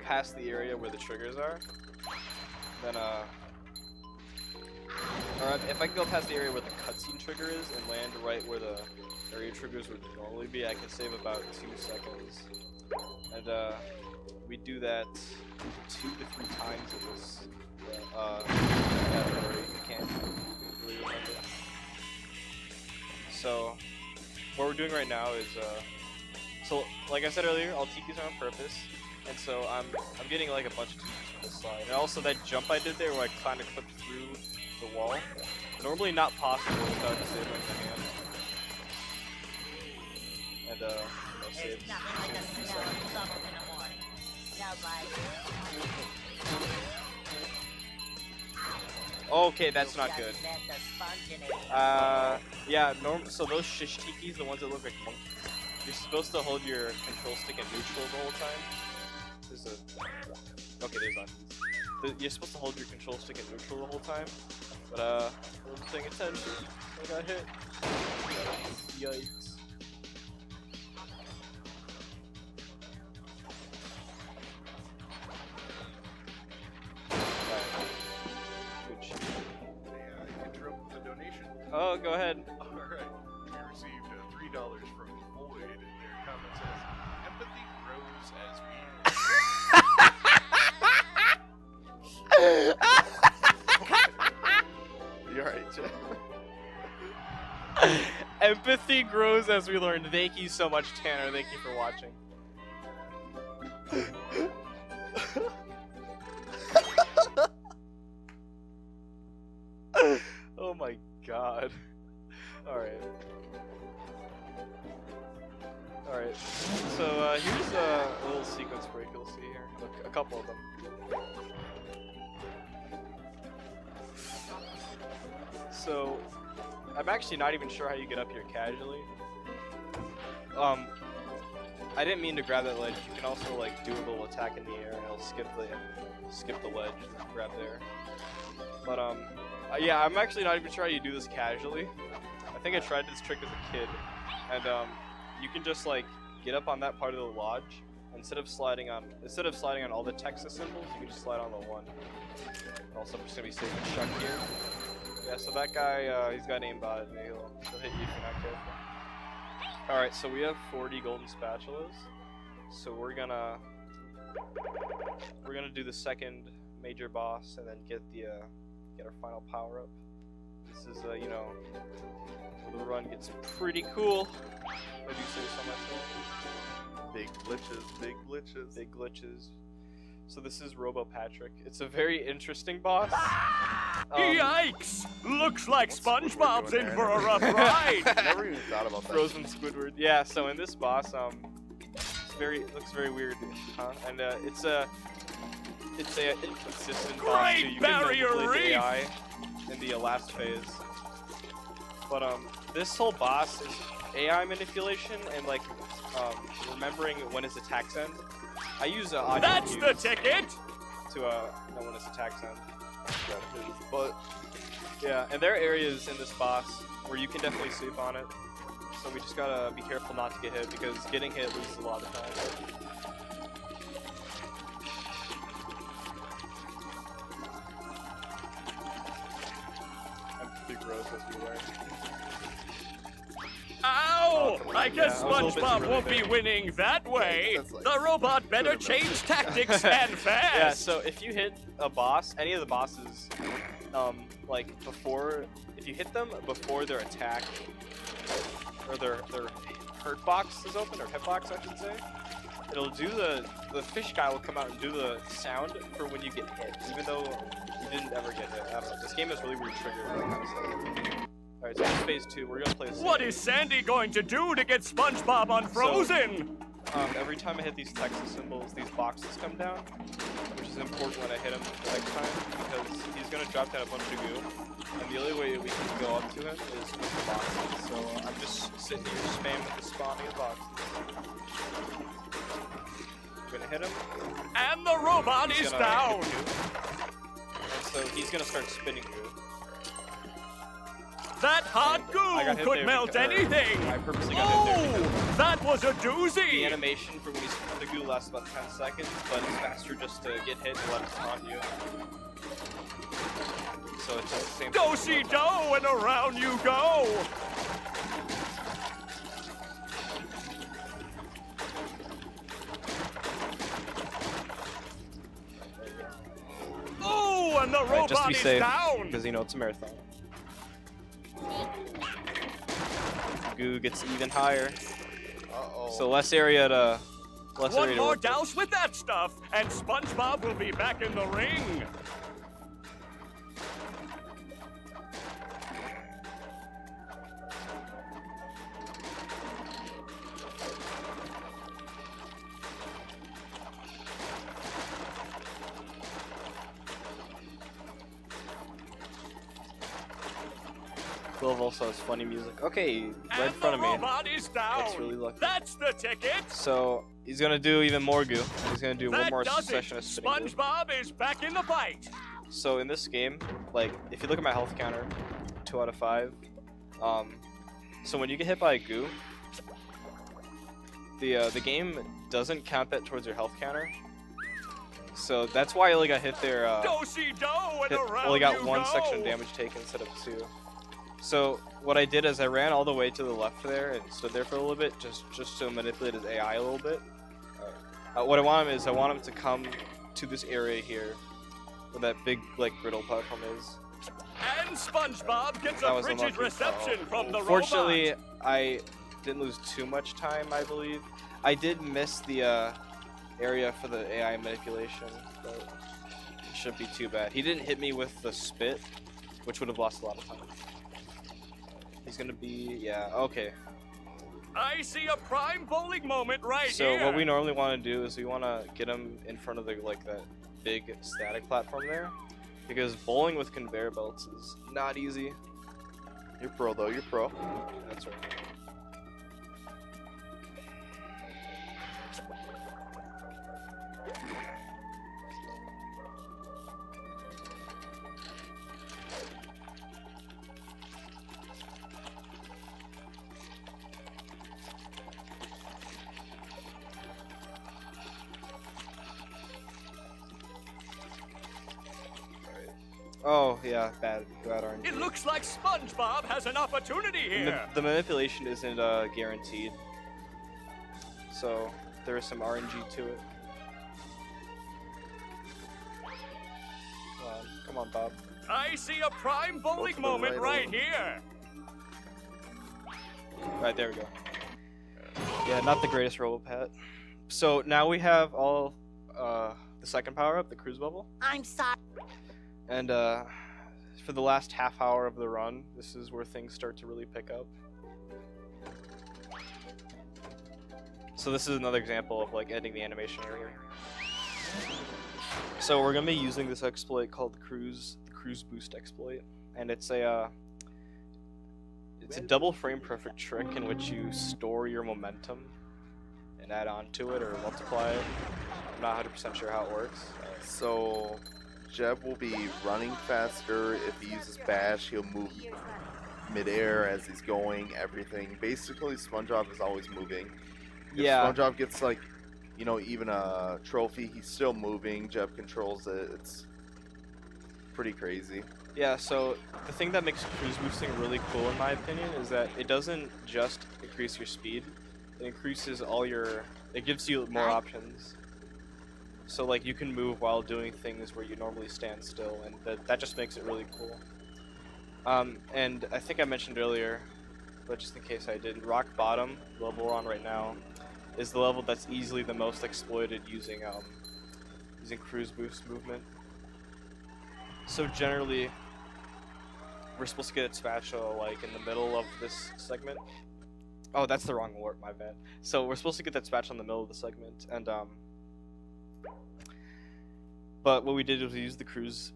past the area where the triggers are, then or if I can go past the area where the cutscene trigger is and land right where the area triggers would normally be, I can save about 2 seconds. And we do that 2 to 3 times in this category. You can't really remember. So what we're doing right now is so like I said earlier, all tikis are on purpose, and so I'm getting like a bunch of tikis from this slide. And also that jump I did there where I kind of clipped through the wall, normally not possible without disabling the hand. And saves. Okay, that's not good. Yeah, so those shish tikis, the ones that look like monkeys, you're supposed to hold your control stick in neutral the whole time. Okay, there's on. You're supposed to hold your control stick in neutral the whole time, but I wasn't paying attention. I got hit. Yikes. Oh, go ahead. Alright. We received $3 from Void, and their comment says, empathy grows as we... You're right, Jay. Empathy grows as we learn. Thank you so much, Tanner. Thank you for watching. Oh my god. Alright. Alright. So here's a little sequence break you'll see here. A couple of them. So I'm actually not even sure how you get up here casually. I didn't mean to grab that ledge. You can also like do a little attack in the air and it'll skip the ledge and grab there. But yeah, I'm actually not even sure how you do this casually. I think I tried this trick as a kid, and you can just like get up on that part of the lodge. Instead of sliding on all the Texas symbols, you can just slide on the one. Also, I'm just gonna be saving Chuck here. Yeah, so that guy, he's got aimbot, and he'll hit you if you're not careful. All right, so we have 40 golden spatulas. So we're gonna do the second major boss, and then get our final power up. This is you know, where the run gets pretty cool. I do say so myself. Big glitches, big glitches. Big glitches. So this is Robo Patrick. It's a very interesting boss. Yikes! Looks like SpongeBob's in for a rough ride. I never even thought about that. Frozen Squidward. Yeah. So in this boss, it looks very weird, huh? And it's a inconsistent boss too. You can manipulate the AI in the last phase. But this whole boss is AI manipulation and like remembering when his attacks end. I use That's the ticket to know when his attacks end. But yeah, and there are areas in this boss where you can definitely sleep on it. So we just gotta be careful not to get hit because getting hit loses a lot of time. I'm pretty gross as we learn. Ow! I guess Yeah, I was a little bit SpongeBob won't be really big. winning that way. That's like- The robot better change tactics and fast. Yeah, so if you hit a boss, any of the bosses, like before, if you hit them before their attack, or their hurt box is open, or hitbox I should say, it'll do the fish guy will come out and do the sound for when you get hit, even though you didn't ever get hit. I don't know, this game has really weird triggers and that kind of stuff. Alright, so this is phase 2, we're gonna play this. What is Sandy going to do to get SpongeBob unfrozen? Every time I hit these Texas symbols, these boxes come down, which is important when I hit him the next time, because he's going to drop down a bunch of goo, and the only way we can go up to him is with the boxes, so I'm just sitting here spamming the spawning of boxes. I'm going to hit him. And the robot He's is gonna down. hit goo. And so he's going to start spinning goo. That hot I goo got hit could there melt because- anything. I purposely got hit there because Oh, that was a the doozy. animation for when you spin the goo lasts about 10 seconds, but it's faster just to get hit and let it spawn you. So it's just the same. Do-si-do, and around you go. Oh, and the Alright, robot just to be is safe, down. because you know it's a marathon. Goo gets even higher, Uh-oh. so less area to. Less One area to more work with. douse with that stuff, and SpongeBob will be back in the ring. Glove also has funny music. Okay, right in And front of the me. robot is down. Looks really lucky. That's the ticket. So he's gonna do even more goo. He's gonna do one That more does session it. of spinning goo. SpongeBob is back in the fight. So in this game, like if you look at my health counter, 2 out of 5. So when you get hit by a goo, the game doesn't count that towards your health counter. So that's why I only got hit there. Do-si-do, and around Only got you one go. section of damage taken instead of 2. So what I did is I ran all the way to the left there and stood there for a little bit, just to manipulate his AI a little bit. What I want him is I want him to come to this area here, where that big like griddle platform is. And SpongeBob gets That a was frigid unlucky. reception from the Fortunately, robot. I didn't lose too much time, I believe. I did miss the area for the AI manipulation, but it shouldn't be too bad. He didn't hit me with the spit, which would have lost a lot of time. He's gonna be, yeah, okay. I see a prime bowling moment right So here. what we normally want to do is we want to get him in front of the like that big static platform there, because bowling with conveyor belts is not easy. You're pro, though. You're pro. That's right. Oh yeah, bad RNG. It looks like SpongeBob has an opportunity And here. the manipulation isn't guaranteed, so there is some RNG to it. Come on, Bob. I see a prime bowling to the moment right right here. Right, there we go. Yeah, not the greatest Robo Pat. So now we have all the second power up, the cruise bubble. I'm sorry. And for the last half hour of the run, this is where things start to really pick up. So this is another example of like ending the animation area. So we're gonna be using this exploit called the cruise boost exploit, and it's a double frame perfect trick in which you store your momentum and add on to it or multiply it. I'm not 100% sure how it works. So, Jeb will be running faster. If he uses bash, he'll move midair as he's going, everything. Basically, SpongeBob is always moving. If Yeah. SpongeBob gets, like, you know, even a trophy, he's still moving. Jeb controls it. pretty crazy. Yeah, so the thing that makes cruise boosting really cool in my opinion is that it doesn't just increase your speed, it increases all your, it gives you more options. So like you can move while doing things where you normally stand still, and that just makes it really cool. And I think I mentioned earlier, but just in case I didn't, Rock Bottom, the level we're on right now, is the level that's easily the most exploited using cruise boost movement. So generally, we're supposed to get a spatula like in the middle of this segment. Oh, that's the wrong warp, my bad. So we're supposed to get that spatula in the middle of the segment, and but what we did was we used the cruise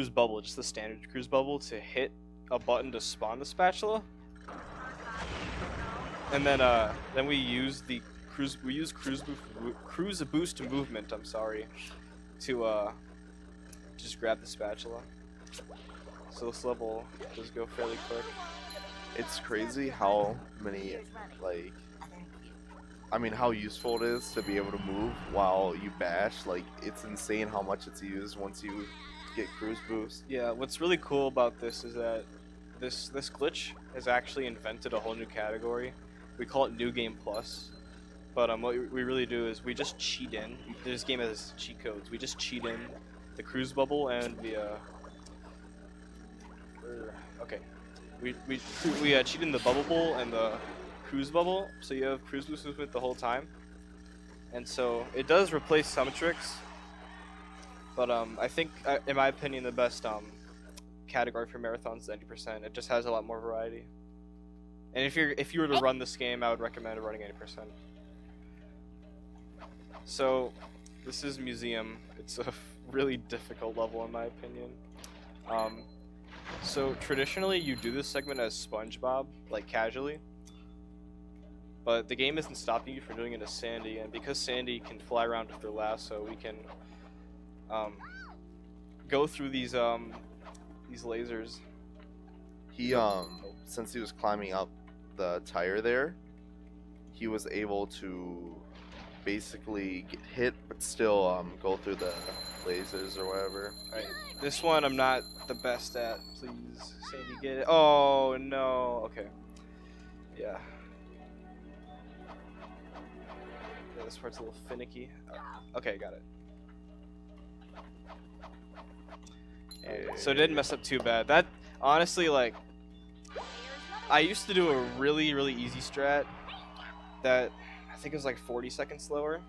bubble, just the standard cruise bubble, to hit a button to spawn the spatula, and then we used the cruise boost movement. I'm sorry, to just grab the spatula. So this level does go fairly quick. It's crazy how many, like, I mean, how useful it is to be able to move while you bash. Like, it's insane how much it's used once you get cruise boost. Yeah, what's really cool about this is that this glitch has actually invented a whole new category. We call it New Game Plus. But what we really do is we just cheat in. This game has cheat codes. We just cheat in the cruise bubble and the okay. We cheat in the bubble bowl and the cruise bubble, so you have cruise boost movement the whole time. And so it does replace some tricks, but I think, in my opinion, the best category for marathons is 90%. It just has a lot more variety. And if you were to run this game, I would recommend running 80%. So this is Museum. It's a really difficult level in my opinion. So traditionally you do this segment as Spongebob, like casually, but the game isn't stopping you from doing it as Sandy, and because Sandy can fly around with her lasso, we can go through these lasers. He since he was climbing up the tire there, he was able to basically get hit but still go through the lasers or whatever. Alright, this one I'm not the best at. Please, Sandy, get it. Oh no. Okay. Yeah. Yeah, this part's a little finicky. Okay, got it. Yeah, so it didn't mess up too bad. That honestly, like, I used to do a really easy strat that I think it was like 40 seconds slower,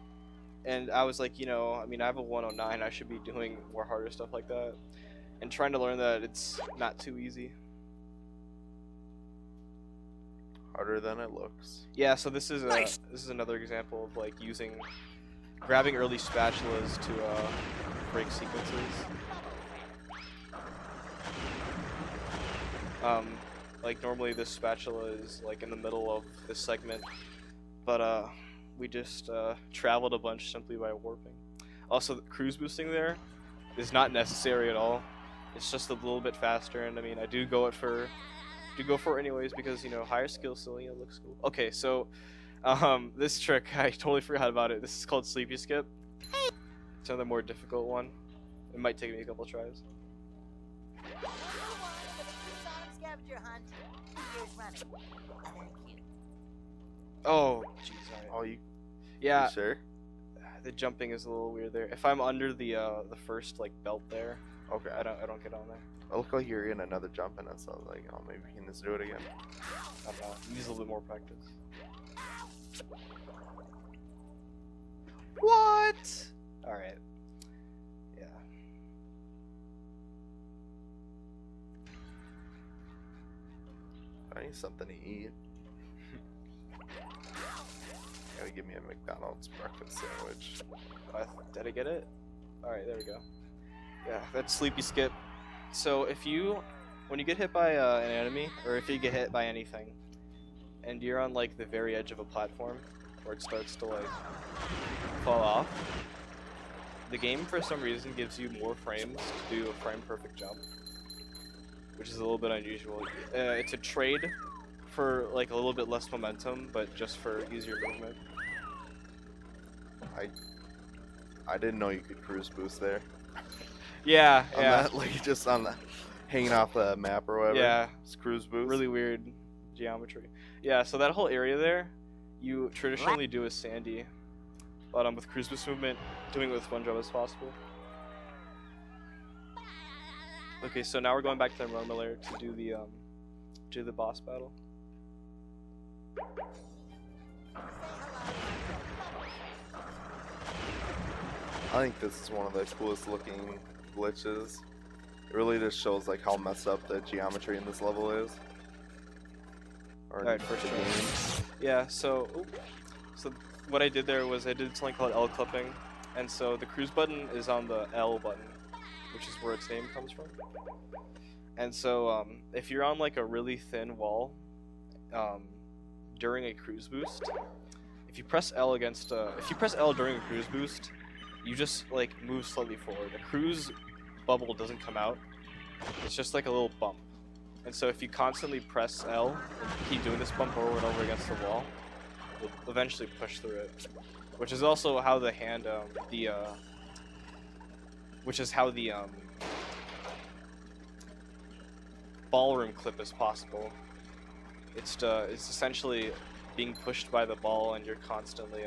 and I was like, you know, I mean, I have a 109, I should be doing more harder stuff like that, and trying to learn that it's not too easy. Harder than it looks. Yeah, so this is another example of like grabbing early spatulas to break sequences. Like normally this spatula is like in the middle of this segment, but we just traveled a bunch simply by warping. Also, the cruise boosting there is not necessary at all. It's just a little bit faster, and I mean, I do go for it anyways because, you know, higher skill still, you know, looks cool. Okay, so this trick, I totally forgot about it. This is called Sleepy Skip. It's another more difficult one. It might take me a couple tries. Oh, jeez. Oh, you sure? The jumping is a little weird there. If I'm under the first like belt there, okay, I don't get on there. It looked like you're in another jump in it, so I was like, oh, maybe we can just do it again. I'm not. Use a little bit more practice. What? All right. Yeah. I need something to eat. Gotta give me a McDonald's breakfast sandwich. Did I get it? Alright, there we go. Yeah, that's Sleepy Skip. So when you get hit by an enemy, or if you get hit by anything, and you're on like the very edge of a platform, where it starts to like fall off, the game for some reason gives you more frames to do a frame perfect jump, which is a little bit unusual. It's a trade for like a little bit less momentum, but just for easier movement. I didn't know you could cruise boost there. Yeah, On yeah. that, like just on the hanging off the map or whatever. Yeah. It's cruise boost. Really weird geometry. Yeah, so that whole area there, you traditionally do as Sandy, but with cruise boost movement, doing it with SpongeBob as possible. Okay, so now we're going back to the Roma layer to do the boss battle. I think this is one of the coolest looking glitches. It really just shows like how messed up the geometry in this level is. Alright, first game. Yeah, so what I did there was I did something called L clipping, and so the cruise button is on the L button, which is where its name comes from. And so if you're on like a really thin wall during a cruise boost, if you press L during a cruise boost, you just like move slightly forward. The cruise bubble doesn't come out. It's just like a little bump. And so if you constantly press L and keep doing this bump over and over against the wall, you'll eventually push through it. Which is also how the hand, ballroom clip is possible. It's essentially being pushed by the ball and you're constantly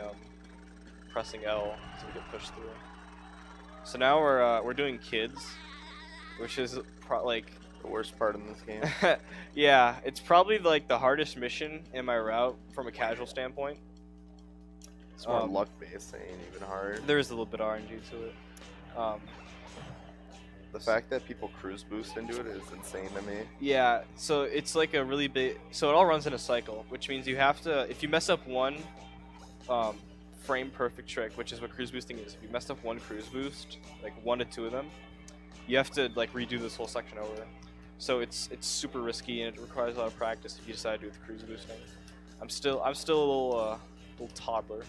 pressing L to get pushed through. So now we're doing kids, which is like the worst part in this game. Yeah, it's probably like the hardest mission in my route from a casual standpoint. It's more luck based, ain't even hard. There is a little bit of RNG to it. The fact that people cruise boost into it is insane to me. Yeah, so it's like a really big. So it all runs in a cycle, which means you have to. If you mess up one frame perfect trick, which is what cruise boosting is. If you messed up one cruise boost, like 1 to 2 of them, you have to like redo this whole section over. So it's super risky and it requires a lot of practice if you decide to do it with cruise boosting. I'm still a little toddler,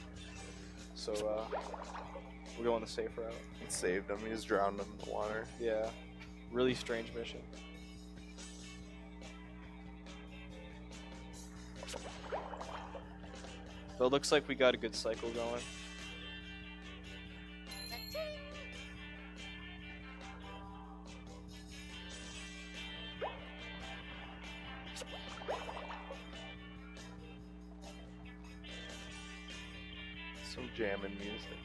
so we're going the safe route. It saved him. He was drowned in the water. Yeah, really strange mission. But it looks like we got a good cycle going. Some jamming music.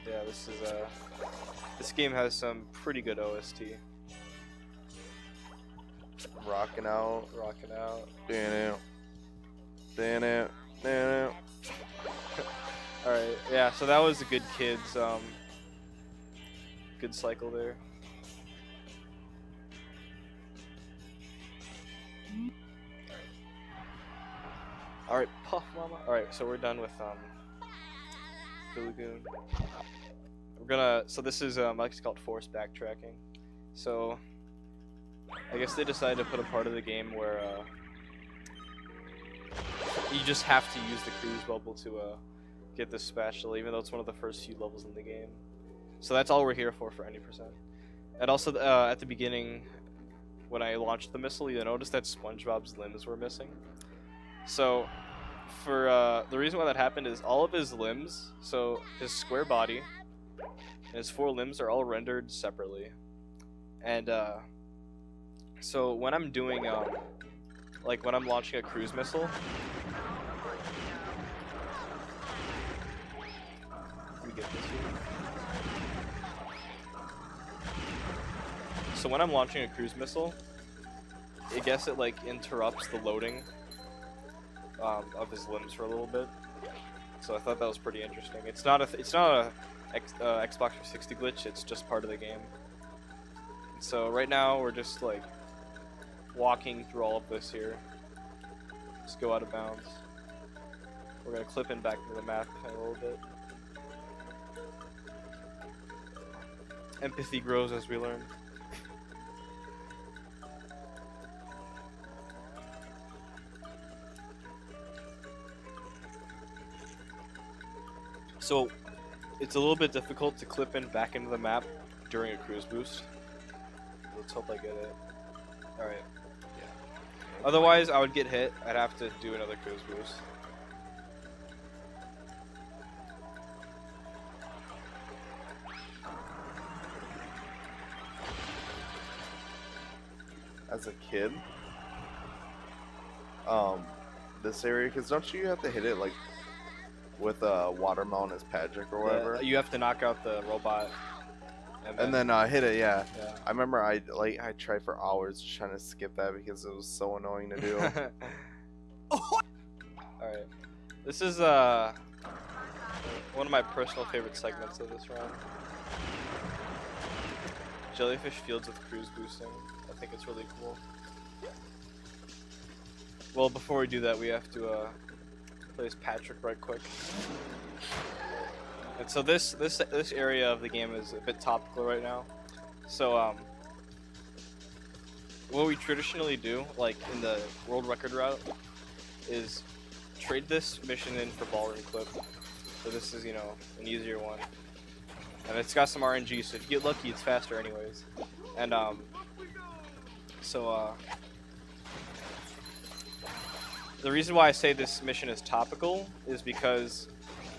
Yeah, this game has some pretty good OST. Rocking out. Rocking out. Damn. Alright, yeah, so that was a good kids, good cycle there. Alright, Puff Mama. Alright, so we're done with the lagoon. So this is I like to call it forced backtracking. So I guess they decided to put a part of the game where you just have to use the cruise bubble to get this spatula, even though it's one of the first few levels in the game. So that's all we're here for any percent. And also at the beginning, when I launched the missile, you'll notice that SpongeBob's limbs were missing. So for the reason why that happened is all of his limbs, so his square body and his 4 limbs are all rendered separately. And so when I'm doing like when I'm launching a cruise missile, let me get this here. So when I'm launching a cruise missile, I guess it like interrupts the loading of his limbs for a little bit. So I thought that was pretty interesting. It's not a Xbox 360 glitch. It's just part of the game. So right now we're just like walking through all of this here. Just go out of bounds. We're gonna clip in back into the map in a little bit. Empathy grows as we learn. So it's a little bit difficult to clip in back into the map during a cruise boost. Let's hope I get it. Alright. Otherwise, I would get hit. I'd have to do another cruise boost. As a kid, this area, because don't you have to hit it like with a watermelon as Patrick or whatever? You have to knock out the robot. And then hit it, yeah. Yeah. I remember I tried for hours just trying to skip that because it was so annoying to do. Alright. This is one of my personal favorite segments of this round. Jellyfish fields with cruise boosting. I think it's really cool. Well, before we do that, we have to place Patrick right quick. And so this area of the game is a bit topical right now. So what we traditionally do, like in the world record route, is trade this mission in for ballroom clip. So this is, you know, an easier one. And it's got some RNG, so if you get lucky, it's faster anyways. And the reason why I say this mission is topical is because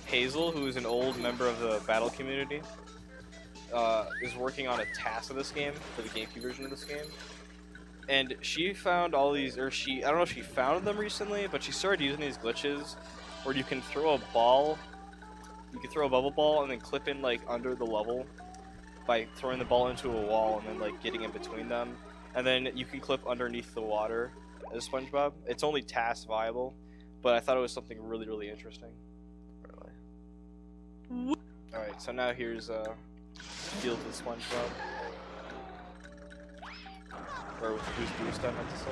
Hazel, who is an old member of the battle community, is working on a task of this game for the GameCube version of this game. And she found all these, I don't know if she found them recently, but she started using these glitches where you can throw a ball, you can throw a bubble ball and then clip in like under the level by throwing the ball into a wall and then like getting in between them. And then you can clip underneath the water as Spongebob. It's only task viable, but I thought it was something really, really interesting. Really. Alright, so now here's Field with Spongebob. Or with Cruise Boost, I meant to say.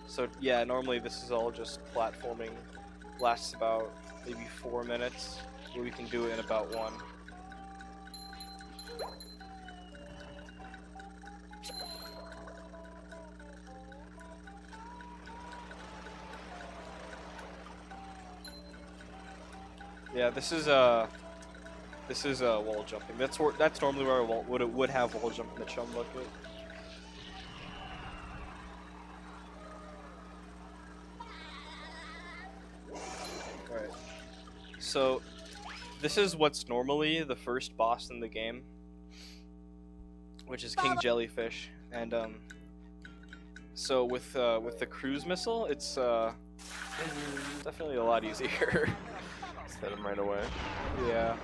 So yeah, normally this is all just platforming. Lasts about maybe 4 minutes, but we can do it in about 1. Yeah, this is wall jumping. That's normally where I would have wall jump in the chum bucket. Alright. So this is what's normally the first boss in the game, which is King Jellyfish. And so with the cruise missile, it's definitely a lot easier. Hit him right away. Yeah.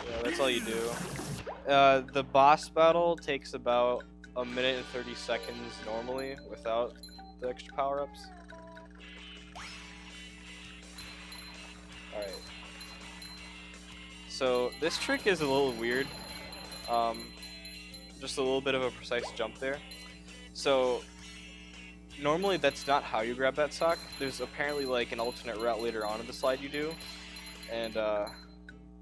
Yeah, that's all you do. The boss battle takes about 1 minute and 30 seconds normally without the extra power-ups. Alright. So this trick is a little weird. Just a little bit of a precise jump there. So normally that's not how you grab that sock. There's apparently like an alternate route later on in the slide you do. And I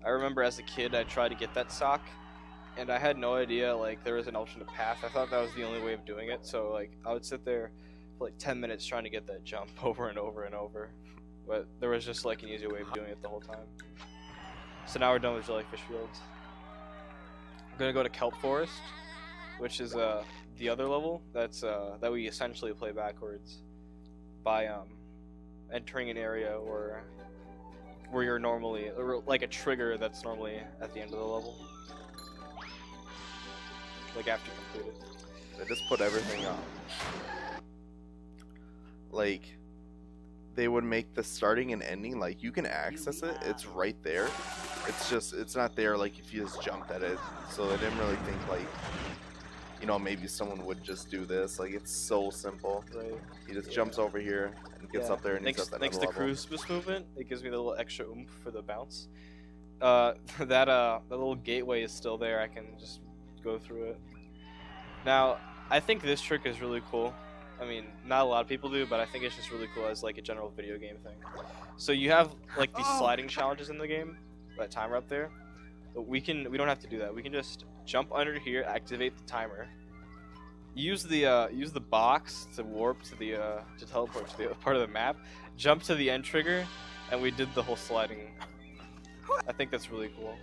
remember as a kid I tried to get that sock and I had no idea like there was an alternate path. I thought that was the only way of doing it. So like I would sit there for like 10 minutes trying to get that jump over and over and over. But there was just like an easier way of doing it the whole time. So now we're done with Jellyfish Fields. I'm gonna go to Kelp Forest, which is the other level that's that we essentially play backwards by entering an area where you're normally, or like a trigger that's normally at the end of the level, like after you complete it. They just put everything on. Like they would make the starting and ending, like you can access it, it's right there. It's just, it's not there like if you just jumped at it. So they didn't really think like, you know, maybe someone would just do this. Like it's so simple. Right. He just jumps over here and gets up there and he's at that Thanks to level. cruise boost movement, it gives me the little extra oomph for the bounce. That little gateway is still there. I can just go through it. Now, I think this trick is really cool. I mean, not a lot of people do, but I think it's just really cool as like a general video game thing. So you have like these sliding challenges in the game, that timer up there. But we don't have to do that. We can just jump under here, activate the timer, use the box to warp to the to teleport to the other part of the map, jump to the end trigger, and we did the whole sliding. I think that's really cool.